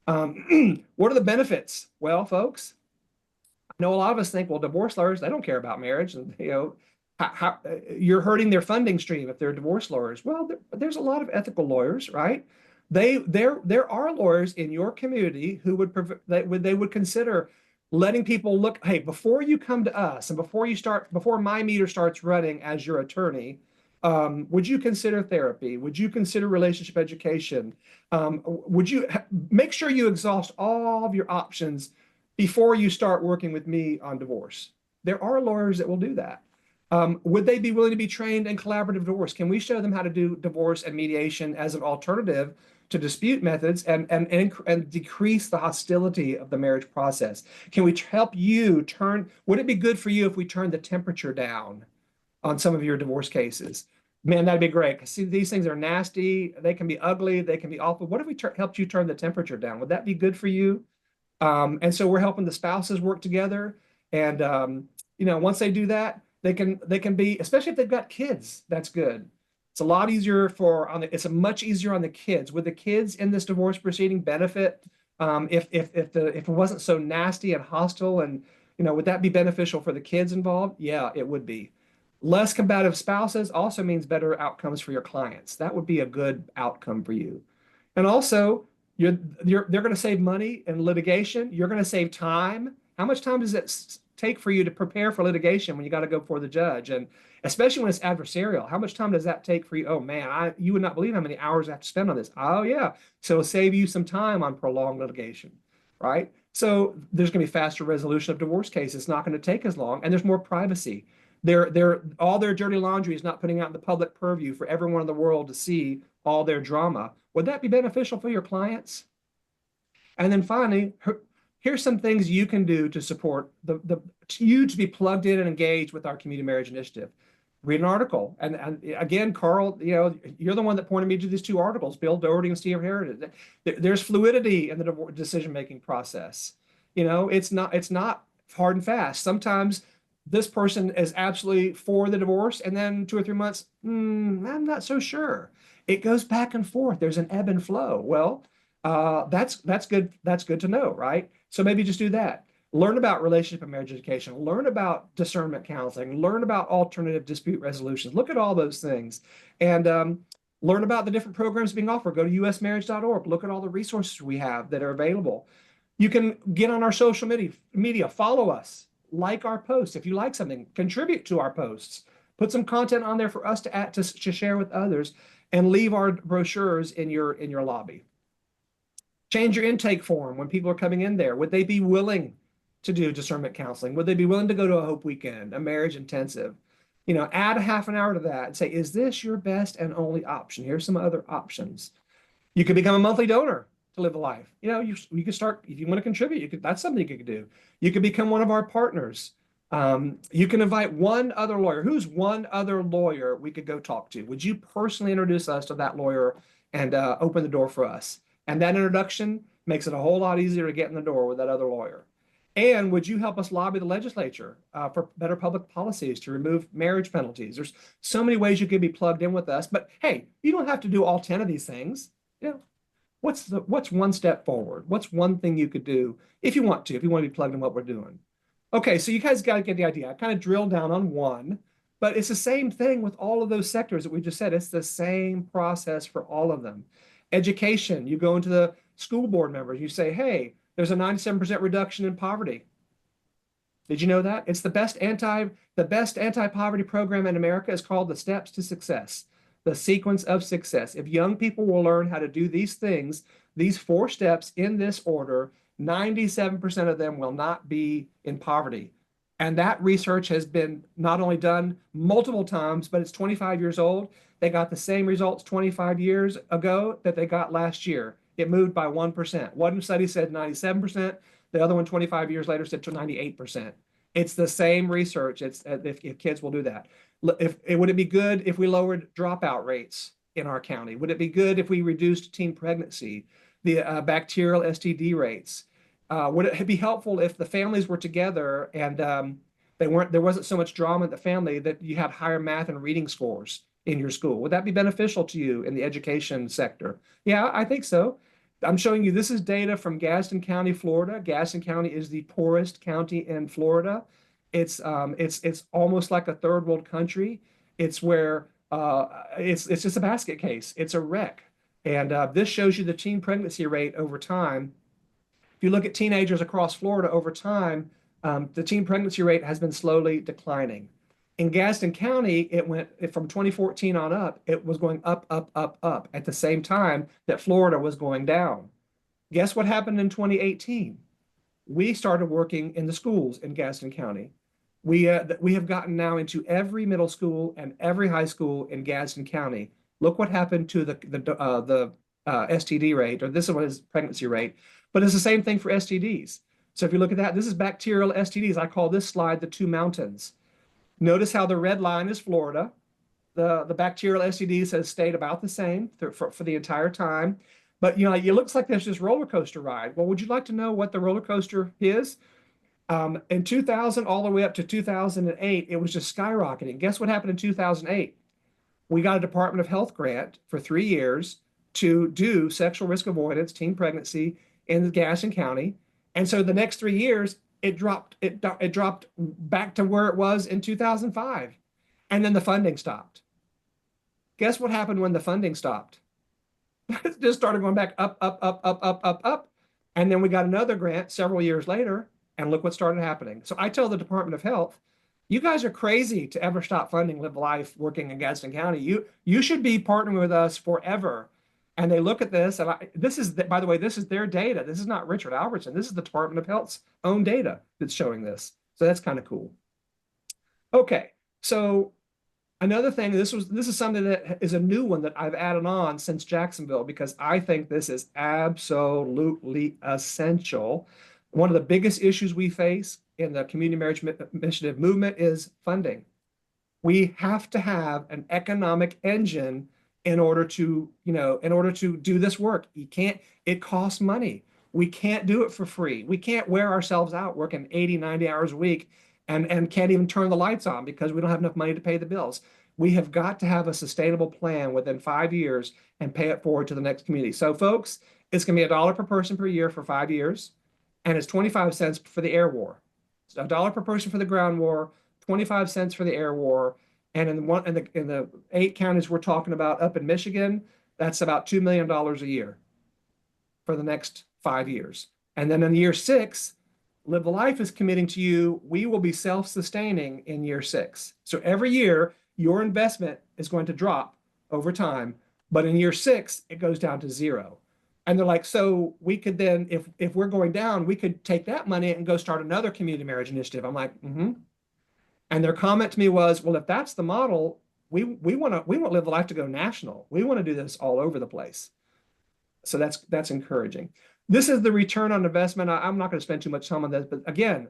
What are the benefits? Well, folks, I know a lot of us think, well, divorce lawyers, they don't care about marriage. And, you know, you're hurting their funding stream if they're divorce lawyers. Well, there's a lot of ethical lawyers, right? There are lawyers in your community who would consider letting people look, hey, before you come to us and before my meter starts running as your attorney, would you consider therapy? Would you consider relationship education? Would you make sure you exhaust all of your options before you start working with me on divorce? There are lawyers that will do that. Would they be willing to be trained in collaborative divorce? Can we show them how to do divorce and mediation as an alternative to dispute methods and decrease the hostility of the marriage process? Can we help you would it be good for you if we turn the temperature down on some of your divorce cases? Man, that'd be great. See, these things are nasty. They can be ugly. They can be awful. What if we helped you turn the temperature down? Would that be good for you? And so we're helping the spouses work together. And, you know, once they do that, they can be, especially if they've got kids, that's good. It's a lot easier it's much easier on the kids. Would the kids in this divorce proceeding benefit if it wasn't so nasty and hostile? And, you know, would that be beneficial for the kids involved? Yeah, it would be. Less combative spouses also means better outcomes for your clients. That would be a good outcome for you. And also, they're going to save money in litigation. You're going to save time. How much time does it take for you to prepare for litigation when you got to go before the judge? And especially when it's adversarial, how much time does that take for you? Oh man, you would not believe how many hours I have to spend on this. Oh yeah. So it'll save you some time on prolonged litigation, right? So there's going to be faster resolution of divorce cases. It's not going to take as long, and there's more privacy. All their dirty laundry is not putting out in the public purview for everyone in the world to see all their drama. Would that be beneficial for your clients? And then finally, here's some things you can do to support you to be plugged in and engaged with our community marriage initiative. Read an article. And again, Carl, you know, you're the one that pointed me to these 2 articles, Bill Doherty and Steve Heritage. There's fluidity in the decision-making process. You know, it's not hard and fast. Sometimes this person is absolutely for the divorce, and then 2 or 3 months, I'm not so sure. It goes back and forth. There's an ebb and flow. Well, that's good. That's good to know, right? So maybe just do that. Learn about relationship and marriage education. Learn about discernment counseling. Learn about alternative dispute resolutions. Look at all those things, and learn about the different programs being offered. Go to usmarriage.org. Look at all the resources we have that are available. You can get on our social media, follow us, like our posts. If you like something, contribute to our posts. Put some content on there for us to add, to share with others, and leave our brochures in your lobby. Change your intake form when people are coming in there. Would they be willing to do discernment counseling? Would they be willing to go to a Hope Weekend, a marriage intensive? You know, add a half an hour to that and say, is this your best and only option? Here's some other options. You could become a monthly donor to live a life. You know, you could start, if you want to contribute, that's something you could do. You could become one of our partners. You can invite one other lawyer. Who's one other lawyer we could go talk to? Would you personally introduce us to that lawyer and open the door for us? And that introduction makes it a whole lot easier to get in the door with that other lawyer. And would you help us lobby the legislature for better public policies to remove marriage penalties? There's so many ways you could be plugged in with us. But hey, you don't have to do all 10 of these things. You know, what's one step forward? What's one thing you could do if you want to be plugged in what we're doing? Okay, so you guys got to get the idea. I kind of drilled down on one, but it's the same thing with all of those sectors that we just said. It's the same process for all of them. Education, you go into the school board members, you say, hey, there's a 97% reduction in poverty. Did you know that? It's the best anti-poverty program in America is called the Steps to Success, the sequence of success. If young people will learn how to do these things, these 4 steps in this order, 97% of them will not be in poverty. And that research has been not only done multiple times, but it's 25 years old. They got the same results 25 years ago that they got last year. It moved by 1%. One study said 97%. The other one 25 years later said 98%. It's the same research. It's if kids will do that. Would it be good if we lowered dropout rates in our county? Would it be good if we reduced teen pregnancy, the bacterial STD rates? Would it be helpful if the families were together and there wasn't so much drama in the family that you had higher math and reading scores in your school? Would that be beneficial to you in the education sector? Yeah, I think so. I'm showing you, this is data from Gadsden County, Florida. Gadsden County is the poorest county in Florida. It's almost like a third world country. It's where it's just a basket case. It's a wreck. And this shows you the teen pregnancy rate over time. If you look at teenagers across Florida over time, the teen pregnancy rate has been slowly declining. In Gadsden County, it went from 2014 on up, it was going up, up, up, up at the same time that Florida was going down. Guess what happened in 2018? We started working in the schools in Gadsden County. We have gotten now into every middle school and every high school in Gadsden County. Look what happened to the STD rate, or this one is pregnancy rate, but it's the same thing for STDs. So if you look at that, this is bacterial STDs. I call this slide the 2 mountains. Notice how the red line is Florida. The bacterial STDs has stayed about the same for the entire time. But you know, it looks like there's this roller coaster ride. Well, would you like to know what the roller coaster is? In 2000 all the way up to 2008, it was just skyrocketing. Guess what happened in 2008? We got a Department of Health grant for 3 years to do sexual risk avoidance, teen pregnancy in Gadsden County. And so the next 3 years, it dropped back to where it was in 2005. And then the funding stopped. Guess what happened when the funding stopped? It just started going back up, up, up, up, up, up, up. And then we got another grant several years later, and look what started happening. So I tell the Department of Health, you guys are crazy to ever stop funding Live Life working in Gadsden County. You should be partnering with us forever. And they look at this, and by the way, this is their data. This is not Richard Albertson. This is the Department of Health's own data that's showing this. So that's kind of cool. Okay, so another thing, this is something that is a new one that I've added on since Jacksonville, because I think this is absolutely essential. One of the biggest issues we face in the community marriage initiative movement is funding. We have to have an economic engine in order to do this work. It costs money. We can't do it for free. We can't wear ourselves out working 80, 90 hours a week and can't even turn the lights on because we don't have enough money to pay the bills. We have got to have a sustainable plan within 5 years and pay it forward to the next community. So folks, it's going to be $1 per person per year for 5 years, and it's 25 cents for the air war. So $1 per person for the ground war, 25 cents for the air war. And in the 8 counties we're talking about up in Michigan, that's about $2 million a year for the next 5 years. And then in year 6, Live the Life is committing to you, we will be self-sustaining in year 6. So every year, your investment is going to drop over time, but in year 6, it goes down to 0. And they're like, so we could then, if we're going down, we could take that money and go start another community marriage initiative. I'm like, mm-hmm. And their comment to me was, well, if that's the model, we want Live the Life to go national. We want to do this all over the place. So that's encouraging. This is the return on investment. I'm not going to spend too much time on this, but again,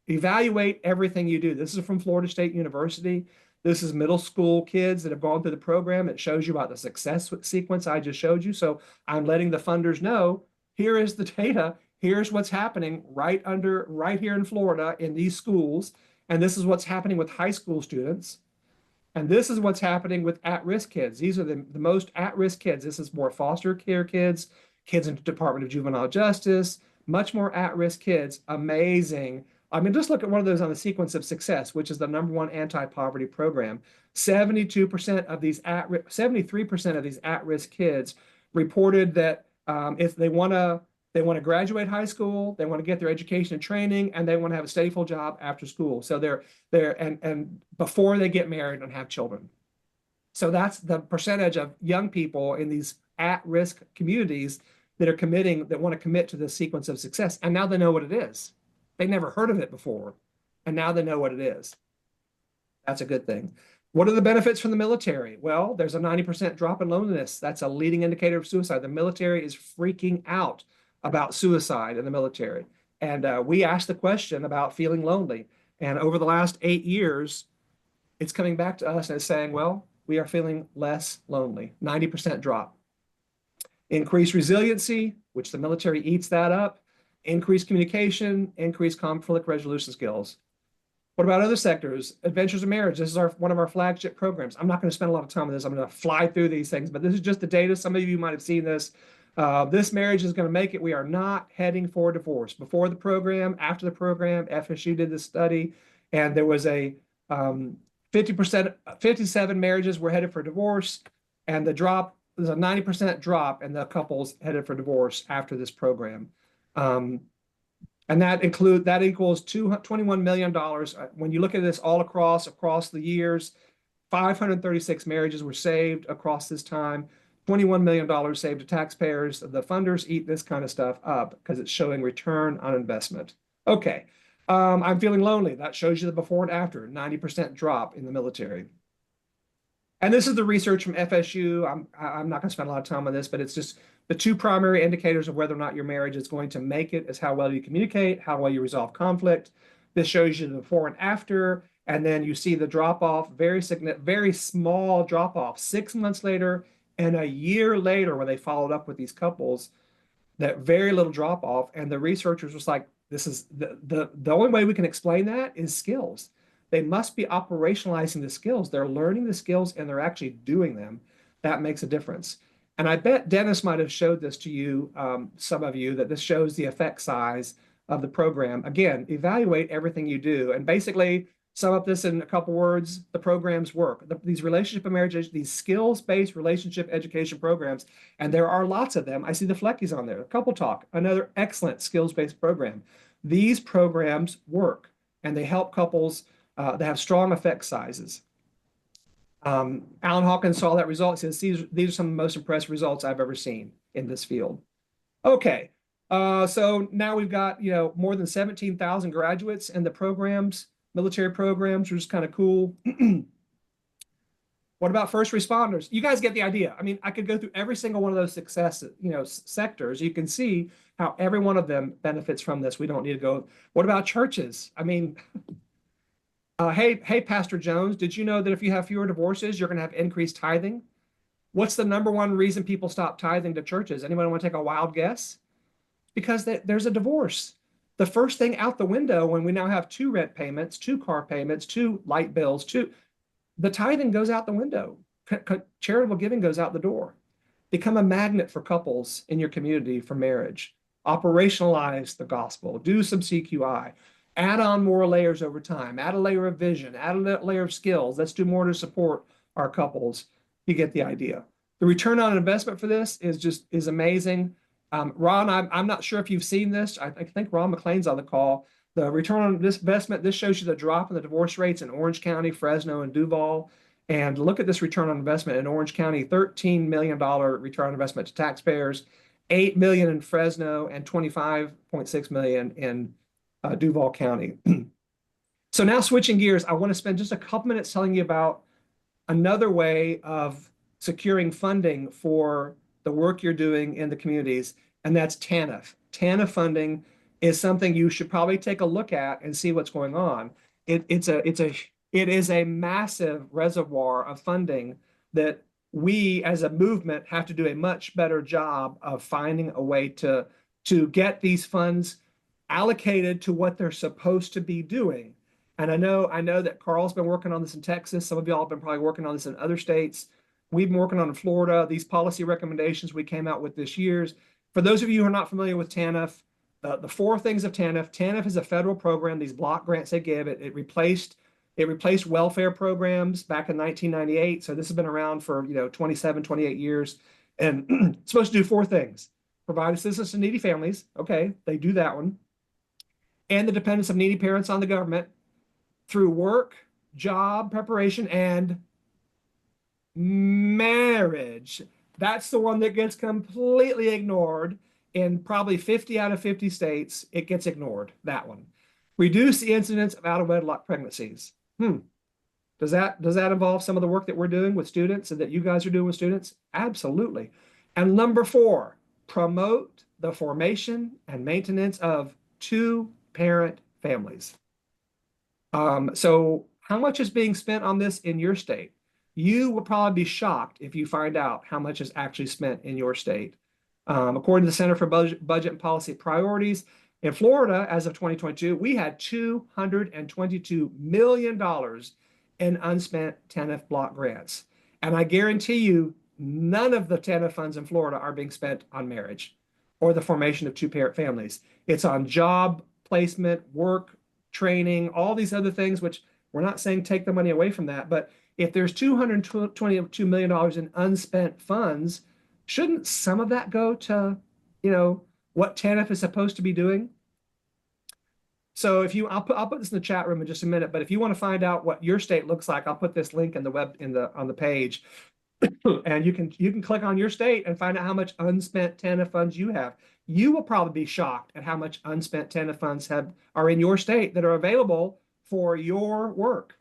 evaluate everything you do. This is from Florida State University. This is middle school kids that have gone through the program. It shows you about the success sequence I just showed you. So I'm letting the funders know, here is the data. Here's what's happening right here in Florida in these schools. And this is what's happening with high school students. And this is what's happening with at-risk kids. These are the most at-risk kids. This is more foster care kids, kids in the Department of Juvenile Justice, much more at-risk kids. Amazing. I mean, just look at one of those on the sequence of success, which is the #1 anti-poverty program. 73% of these at-risk kids reported that if they want to graduate high school, they want to get their education and training, and they want to have a steady full job after school. So and before they get married and have children. So that's the percentage of young people in these at-risk communities that want to commit to this sequence of success. And now they know what it is. They never heard of it before, and now they know what it is. That's a good thing. What are the benefits from the military? Well, there's a 90% drop in loneliness. That's a leading indicator of suicide. The military is freaking out about suicide in the military. And we asked the question about feeling lonely. And over the last 8 years, it's coming back to us and it's saying, well, we are feeling less lonely, 90% drop. Increased resiliency, which the military eats that up. Increased communication, increased conflict resolution skills. What about other sectors? Adventures of Marriage. This is one of our flagship programs. I'm not going to spend a lot of time on this. I'm going to fly through these things, but this is just the data. Some of you might have seen this. This marriage is going to make it. We are not heading for divorce. Before the program, after the program, FSU did this study, and there was a 57 marriages were headed for divorce, and there's a 90% drop in the couples headed for divorce after this program. And that equals $21 million. When you look at this all across the years, 536 marriages were saved across this time, $21 million saved to taxpayers. The funders eat this kind of stuff up because it's showing return on investment. Okay, I'm feeling lonely. That shows you the before and after, 90% drop in the military. And this is the research from FSU. I'm not going to spend a lot of time on this, but it's just the 2 primary indicators of whether or not your marriage is going to make it is how well you communicate, how well you resolve conflict. This shows you the before and after, and then you see the drop-off, very small drop-off 6 months later and a year later when they followed up with these couples, that very little drop-off. And the researchers was like, this is the only way we can explain that is skills. They must be operationalizing the skills. They're learning the skills and they're actually doing them. That makes a difference. And I bet Dennis might have showed this to you, some of you, that this shows the effect size of the program. Again, evaluate everything you do. And basically, sum up this in a couple words, the programs work. These relationship and marriage, these skills-based relationship education programs, and there are lots of them. I see the Fleckies on there. Couple Talk, another excellent skills-based program. These programs work, and they help couples that have strong effect sizes. Alan Hawkins saw that result. He says, these are some of the most impressive results I've ever seen in this field. Okay, so now we've got more than 17,000 graduates in the programs, military programs, which is kind of cool. What about first responders? You guys get the idea. I mean, I could go through every single one of those sectors. You can see how every one of them benefits from this. We don't need to go. What about churches? I mean, hey, Pastor Jones, did you know that if you have fewer divorces, you're going to have increased tithing? What's the #1 reason people stop tithing to churches? Anyone want to take a wild guess? Because there's a divorce. the first thing out the window when we now have 2 rent payments, 2 car payments, 2 light bills, the tithing goes out the window. Charitable giving goes out the door. Become a magnet for couples in your community for marriage. Operationalize the gospel. Do some CQI. Add on more layers over time. Add a layer of vision. Add a layer of skills. Let's do more to support our couples. You get the idea. The return on investment for this is amazing. Ron, I'm not sure if you've seen this. I think Ron McLean's on the call. The return on this investment, this shows you the drop in the divorce rates in Orange County, Fresno, and Duval. And look at this return on investment in Orange County, $13 million return on investment to taxpayers, $8 million in Fresno, and $25.6 million in Duval County. So now switching gears, I want to spend just a couple minutes telling you about another way of securing funding for the work you're doing in the communities, and that's TANF. TANF funding is something you should probably take a look at and see what's going on. It is a massive reservoir of funding that we as a movement have to do a much better job of finding a way to get these funds allocated to what they're supposed to be doing. And I know that Carl's been working on this in Texas. Some of y'all have been probably working on this in other states. We've been working on in Florida, these policy recommendations we came out with this year. For those of you who are not familiar with TANF, the 4 things of TANF. TANF is a federal program, these block grants they give. It replaced welfare programs back in 1998. So this has been around for 27, 28 years. And it's supposed to do 4 things. Provide assistance to needy families. Okay, they do that one. And the dependence of needy parents on the government through work, job preparation, and marriage. That's the one that gets completely ignored. In probably 50 out of 50 states, it gets ignored, that one. Reduce the incidence of out-of-wedlock pregnancies. Does that involve some of the work that we're doing with students and that you guys are doing with students? Absolutely. And number 4, promote the formation and maintenance of 2-parent families. So how much is being spent on this in your state? You will probably be shocked if you find out how much is actually spent in your state. According to the Center for Budget and Policy Priorities, in Florida, as of 2022, we had $222 million in unspent TANF block grants. And I guarantee you, none of the TANF funds in Florida are being spent on marriage or the formation of 2-parent families. It's on job placement, work, training, all these other things, which we're not saying take the money away from that. But if there's $222 million in unspent funds, shouldn't some of that go to, what TANF is supposed to be doing? So I'll put this in the chat room in just a minute, but if you want to find out what your state looks like, I'll put this link in on the page. And you can click on your state and find out how much unspent TANF funds you have. You will probably be shocked at how much unspent TANF funds are in your state that are available for your work.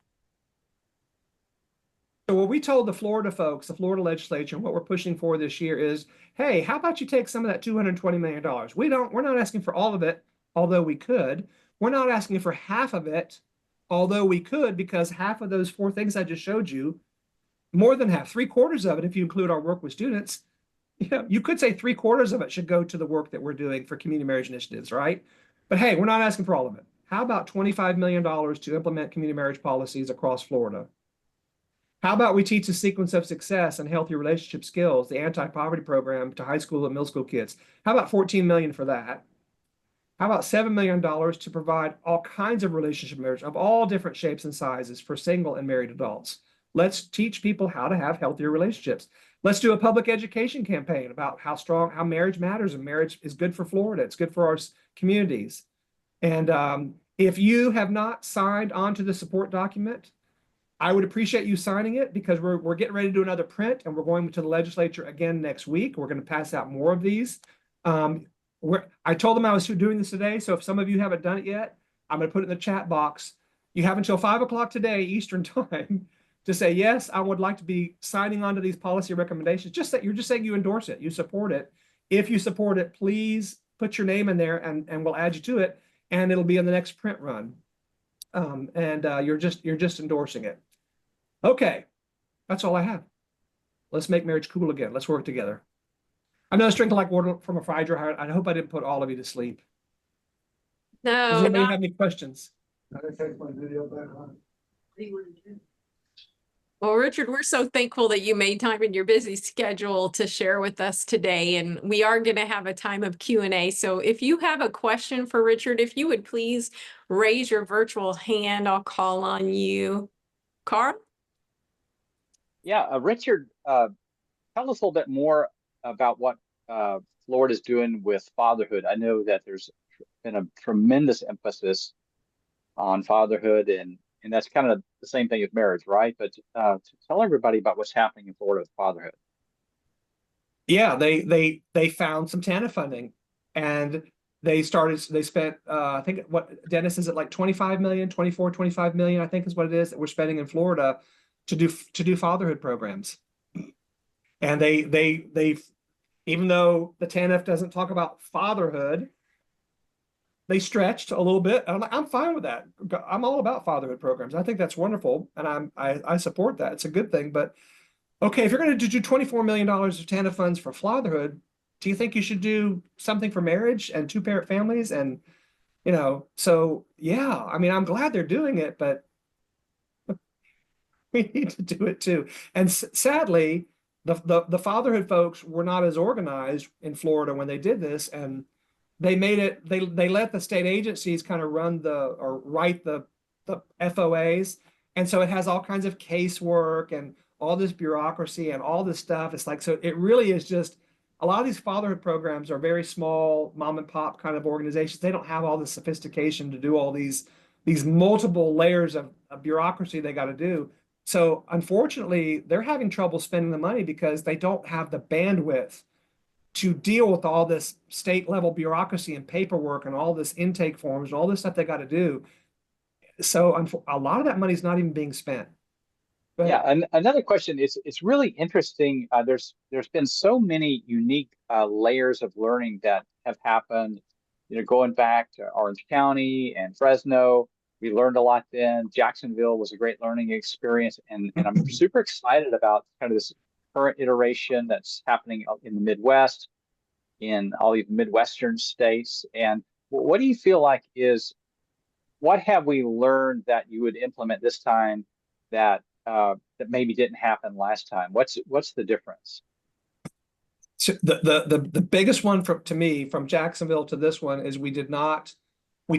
So what we told the Florida folks, the Florida legislature, and what we're pushing for this year is, hey, how about you take some of that $220 million? We're not asking for all of it, although we could. We're not asking for half of it, although we could, because half of those 4 things I just showed you, more than half, 3/4 of it, if you include our work with students, you could say 3/4 of it should go to the work that we're doing for community marriage initiatives, right? But hey, we're not asking for all of it. How about $25 million to implement community marriage policies across Florida? How about we teach the sequence of success and healthy relationship skills, the anti-poverty program to high school and middle school kids? How about $14 million for that? How about $7 million to provide all kinds of relationship marriage of all different shapes and sizes for single and married adults? Let's teach people how to have healthier relationships. Let's do a public education campaign about how marriage matters, and marriage is good for Florida. It's good for our communities. And if you have not signed on to the support document, I would appreciate you signing it, because we're getting ready to do another print, and we're going to the legislature again next week. We're going to pass out more of these. I told them I was doing this today, so if some of you haven't done it yet, I'm going to put it in the chat box. You have until 5 o'clock today Eastern time to say, yes, I would like to be signing on to these policy recommendations. You're just saying you endorse it, you support it. If you support it, please put your name in there, and we'll add you to it, and it'll be in the next print run. You're just endorsing it. Okay, that's all I have. Let's make marriage cool again. Let's work together. I know it's drinking like water from a fry dryer. I hope I didn't put all of you to sleep. Does No, anybody not have any questions? well, Richard, we're so thankful that you made time in your busy schedule to share with us today. And we are going to have a time of Q&A. So if you have a question for Richard, if you would please raise your virtual hand, I'll call on you. Carl? Yeah, Richard, tell us a little bit more about what Florida's doing with fatherhood. I know that there's been a tremendous emphasis on fatherhood, and that's kind of the same thing as marriage, right? But to tell everybody about what's happening in Florida with fatherhood. Yeah, they found some TANF funding, and they spent I think what Dennis is at like 25 million, 24, 25 million, I think is what it is that we're spending in Florida to do fatherhood programs. And they even though the TANF doesn't talk about fatherhood, they stretched a little bit. I'm fine with that. I'm all about fatherhood programs. I think that's wonderful, and I support that. It's a good thing. But okay, if you're going to do $24 million of TANF funds for fatherhood, do you think you should do something for marriage and two-parent families? And so yeah, I mean, I'm glad they're doing it, but we need to do it too. And sadly, the fatherhood folks were not as organized in Florida when they did this, and they made it. They let the state agencies kind of write the FOAs, and so it has all kinds of casework and all this bureaucracy and all this stuff. It's like, so it really is just a lot of these fatherhood programs are very small, mom and pop kind of organizations. They don't have all the sophistication to do all these multiple layers of bureaucracy they got to do. So unfortunately, they're having trouble spending the money because they don't have the bandwidth to deal with all this state level bureaucracy and paperwork and all this intake forms and all this stuff they got to do. So a lot of that money is not even being spent. Yeah, and another question is, it's really interesting. There's been so many unique layers of learning that have happened. Going back to Orange County and Fresno, we learned a lot then. Jacksonville was a great learning experience, and I'm super excited about kind of this current iteration that's happening in the Midwest, in all these Midwestern states. And what do you feel like what have we learned that you would implement this time that maybe didn't happen last time? What's the difference? So the biggest one to me from Jacksonville to this one is we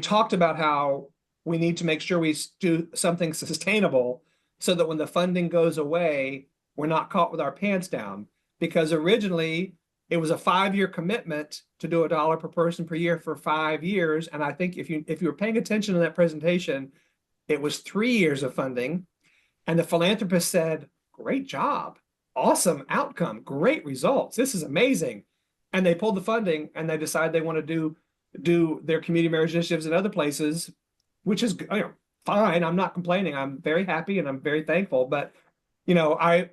talked about how we need to make sure we do something sustainable so that when the funding goes away, we're not caught with our pants down. Because originally it was a 5-year commitment to do $1 per person per year for 5 years. And I think if you were paying attention to that presentation, it was 3 years of funding. And the philanthropist said, great job, awesome outcome, great results. This is amazing. And they pulled the funding and they decide they want to do their community marriage initiatives in other places, which is fine. I'm not complaining. I'm very happy and I'm very thankful. But I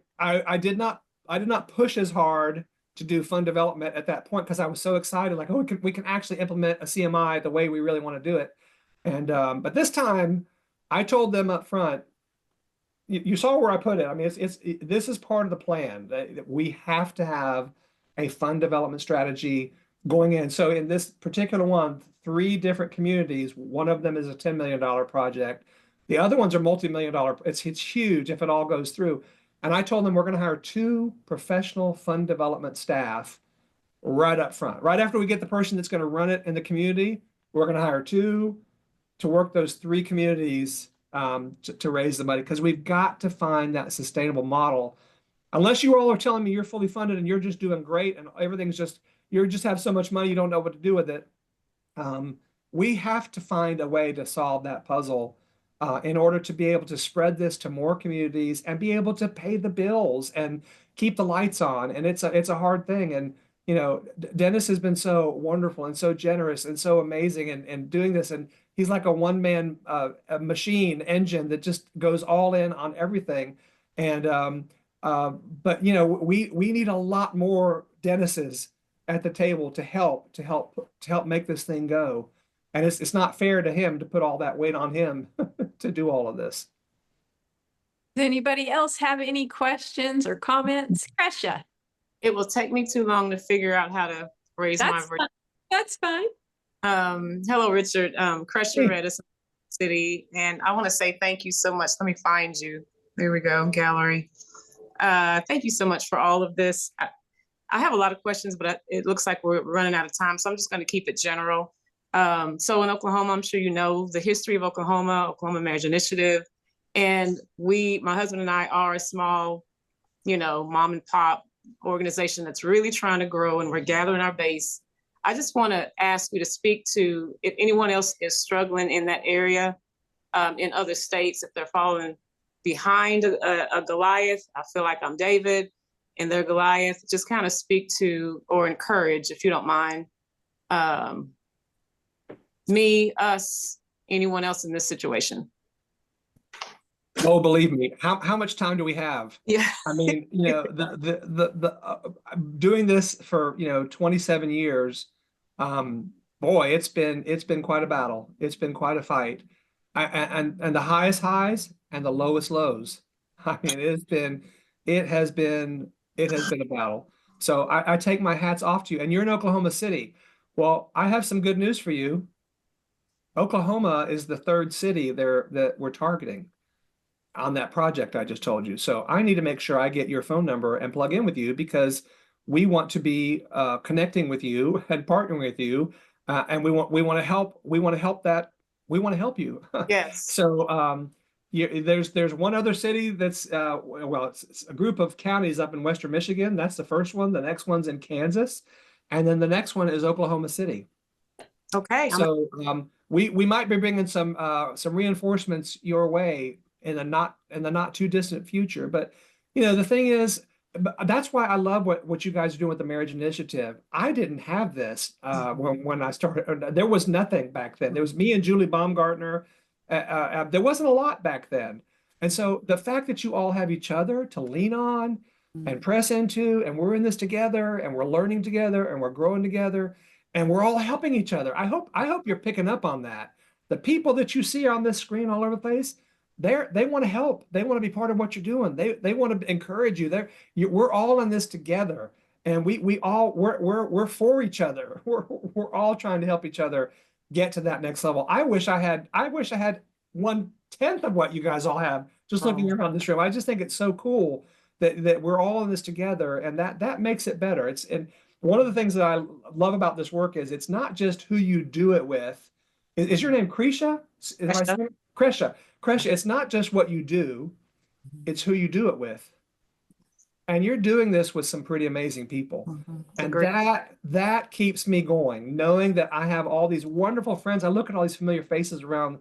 did not push as hard to do fund development at that point because I was so excited, like, oh, we can actually implement a CMI the way we really want to do it. And but this time I told them up front, you saw where I put it. I mean, this is part of the plan that we have to have a fund development strategy going in. So in this particular one, 3 different communities, one of them is a $10 million project. The other ones are multi-million-dollar. It's huge if it all goes through. And I told them we're going to hire 2 professional fund development staff right up front. Right after we get the person that's going to run it in the community, we're going to hire 2 to work those 3 communities to raise the money, because we've got to find that sustainable model. Unless you all are telling me you're fully funded and you're just doing great and everything's you just have so much money you don't know what to do with it. We have to find a way to solve that puzzle in order to be able to spread this to more communities and be able to pay the bills and keep the lights on. And it's a hard thing. And Dennis has been so wonderful and so generous and so amazing and doing this. And he's like a one-man machine engine that just goes all in on everything. And but we need a lot more Dennises at the table to help make this thing go. And it's not fair to him to put all that weight on him to do all of this. Does anybody else have any questions or comments? Kresha? It will take me too long to figure out how to raise my virtual. That's fine. Hello, Richard. Crusher Hey. Redis City, and I want to say thank you so much. Let me find you. There we go, gallery. Thank you so much for all of this. I have a lot of questions, but it looks like we're running out of time, so I'm just going to keep it general. So in Oklahoma, I'm sure you know the history of Oklahoma Marriage Initiative, and my husband and I are a small, mom and pop organization that's really trying to grow, and we're gathering our base. I just want to ask you to speak to if anyone else is struggling in that area, in other states, if they're falling behind a Goliath. I feel like I'm David and they're Goliath. Just kind of speak to or encourage, if you don't mind, me, us, anyone else in this situation. Oh, believe me, how much time do we have? Yeah. I mean, doing this for 27 years, boy, it's been quite a battle. It's been quite a fight, and the highest highs and the lowest lows. I mean, it has been a battle. So I take my hats off to you. And you're in Oklahoma City. Well, I have some good news for you. Oklahoma is the third city there that we're targeting on that project I just told you. So I need to make sure I get your phone number and plug in with you, because we want to be connecting with you and partnering with you, and we want to help. We want to help you. Yes. So there's one other city that's it's a group of counties up in Western Michigan. That's the first one. The next one's in Kansas, and then the next one is Oklahoma City. Okay. So we might be bringing some reinforcements your way in the not too distant future. But the thing is, that's why I love what you guys are doing with the Marriage Initiative. I didn't have this when I started. There was nothing back then. There was me and Julie Baumgartner. There wasn't a lot back then. And so the fact that you all have each other to lean on and press into, and we're in this together, and we're learning together, and we're growing together, and we're all helping each other. I hope you're picking up on that. The people that you see on this screen all over the place, they want to help. They want to be part of what you're doing. They want to encourage you. We're all in this together, and we're for each other. We're all trying to help each other get to that next level. I wish I had 1/10 of what you guys all have. Just looking around this room, I just think it's so cool that we're all in this together, and that makes it better. And one of the things that I love about this work is it's not just who you do it with. Is your name Kresha? Kresha, it's not just what you do, it's who you do it with. And you're doing this with some pretty amazing people. And that keeps me going, knowing that I have all these wonderful friends. I look at all these familiar faces around.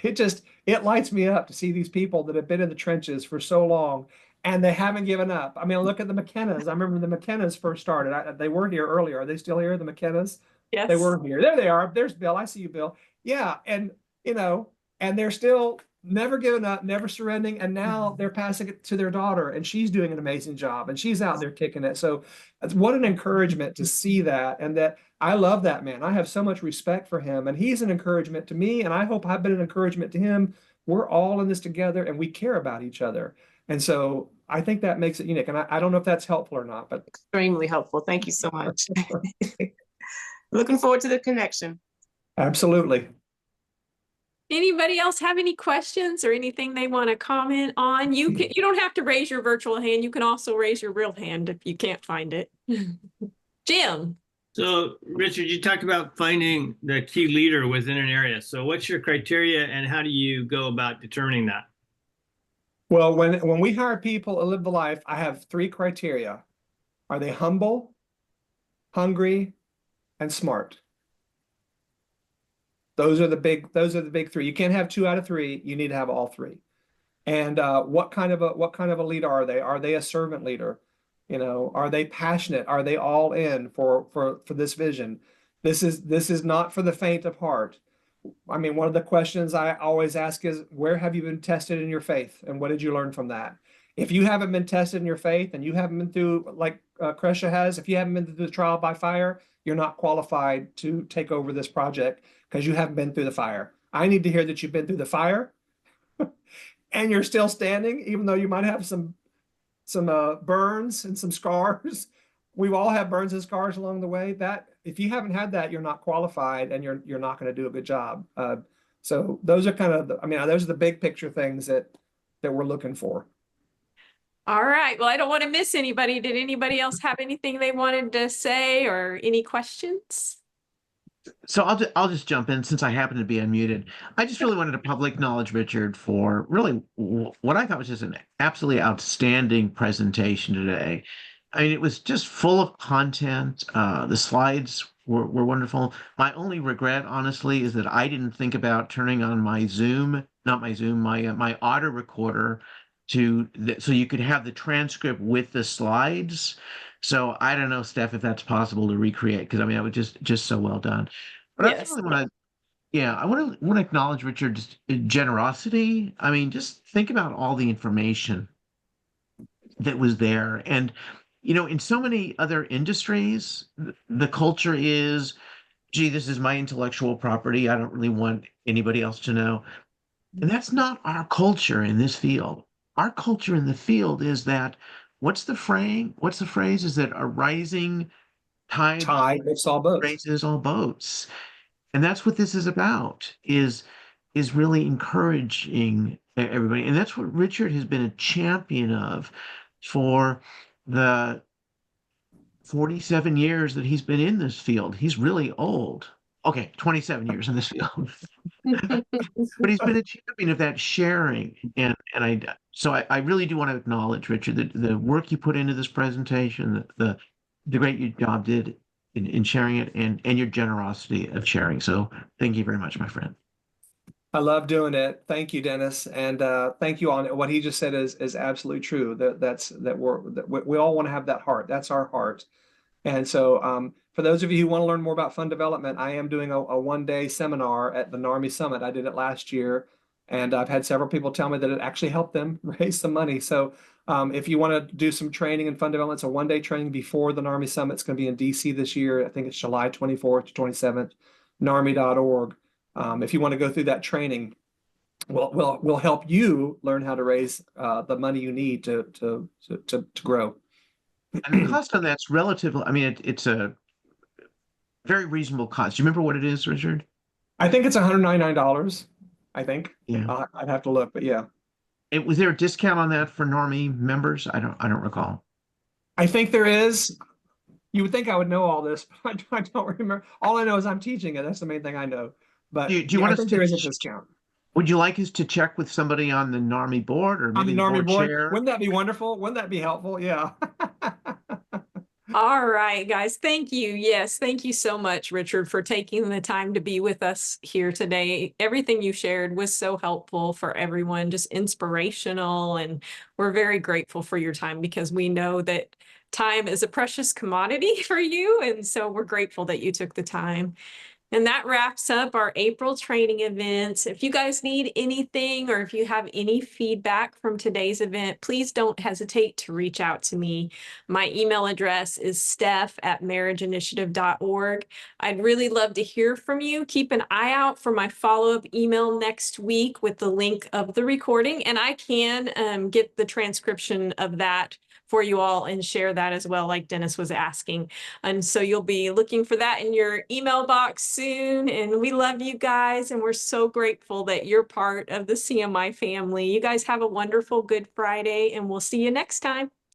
It lights me up to see these people that have been in the trenches for so long, and they haven't given up. I mean, look at the McKennas. I remember the McKennas first started. They were here earlier. Are they still here, the McKennas? Yes. They were here. There they are. There's Bill. I see you, Bill. Yeah. And, and they're still never giving up, never surrendering. And now they're passing it to their daughter, and she's doing an amazing job, and she's out there kicking it. So what an encouragement to see that. And that I love that man. I have so much respect for him, and he's an encouragement to me. And I hope I've been an encouragement to him. We're all in this together, and we care about each other. And so I think that makes it unique. And I don't know if that's helpful or not, but extremely helpful. Thank you so much. Looking forward to the connection. Absolutely. Anybody else have any questions or anything they want to comment on? You don't have to raise your virtual hand. You can also raise your real hand if you can't find it. Jim. So, Richard, you talked about finding the key leader within an area. So what's your criteria, and how do you go about determining that? Well, when we hire people to live the life, I have 3 criteria. Are they humble, hungry, and smart? Those are the big 3. You can't have 2 out of 3. You need to have all 3. And what kind of a leader are they? Are they a servant leader? Are they passionate? Are they all in for this vision? This is not for the faint of heart. I mean, one of the questions I always ask is, where have you been tested in your faith, and what did you learn from that? If you haven't been tested in your faith, and you haven't been through, like Kresha has, if you haven't been through the trial by fire, you're not qualified to take over this project, because you haven't been through the fire. I need to hear that you've been through the fire and you're still standing, even though you might have some burns and some scars. We all have burns and scars along the way. if you haven't had that, you're not qualified and you're not going to do a good job. So those are kind of those are the big picture things that we're looking for. All right. Well, I don't want to miss anybody. Did anybody else have anything they wanted to say or any questions? So I'll just jump in since I happen to be unmuted. I just really wanted to public acknowledge Richard for really what I thought was just an absolutely outstanding presentation today. I mean, it was just full of content. The slides were wonderful. My only regret, honestly, is that I didn't think about turning on my Zoom, not my Zoom, my auto recorder so you could have the transcript with the slides. So I don't know, Steph, if that's possible to recreate, because I mean, it was just so well done. But I just really want to, yeah, I want to acknowledge Richard's generosity. I mean, just think about all the information that was there. And, you know, in so many other industries, the culture is, gee, this is my intellectual property. I don't really want anybody else to know. And that's not our culture in this field. Our culture in the field is that what's the phrase is that a rising tide lifts all boats. raises all boats. And that's what this is about, is really encouraging everybody. And that's what Richard has been a champion of for the 47 years that he's been in this field. He's really old. Okay, 27 years in this field. But he's been a champion of that sharing. And I really do want to acknowledge, Richard, the work you put into this presentation, the great job did in sharing it, and your generosity of sharing. So thank you very much, my friend. I love doing it. Thank you, Dennis, and thank you on what he just said is absolutely true. That we all want to have that heart. That's our heart. And so for those of you who want to learn more about fund development, I am doing a one-day seminar at the NARMI Summit. I did it last year, and I've had several people tell me that it actually helped them raise some money. So if you want to do some training in fund development, it's a one-day training before the NARMI Summit. It's going to be in DC this year. I think it's July 24th to 27th, NARMI.org. If you want to go through that training, we'll help you learn how to raise the money you need to grow. And the cost on that's relatively, I mean, it's a very reasonable cost. Do you remember what it is, Richard? I think it's $199, I think. Yeah. I'd have to look, but yeah. Was there a discount on that for NARMI members? I don't recall. I think there is. You would think I would know all this, but I don't remember. All I know is I'm teaching it. That's the main thing I know. But Do you want I us think to there is a discount. Would you like us to check with somebody on the NARMI board, or On maybe the NARMI board, chair? wouldn't that be wonderful? Wouldn't that be helpful? Yeah. All right, guys. Thank you. Yes, thank you so much, Richard, for taking the time to be with us here today. Everything you shared was so helpful for everyone, just inspirational. And we're very grateful for your time, because we know that time is a precious commodity for you. And so we're grateful that you took the time. And that wraps up our April training events. If you guys need anything, or if you have any feedback from today's event, please don't hesitate to reach out to me. My email address is steph@marriageinitiative.org. I'd really love to hear from you. Keep an eye out for my follow-up email next week with the link of the recording, and I can get the transcription of that for you all and share that as well, like Dennis was asking. And so you'll be looking for that in your email box soon. And we love you guys, and we're so grateful that you're part of the CMI family. You guys have a wonderful Good Friday, and we'll see you next time.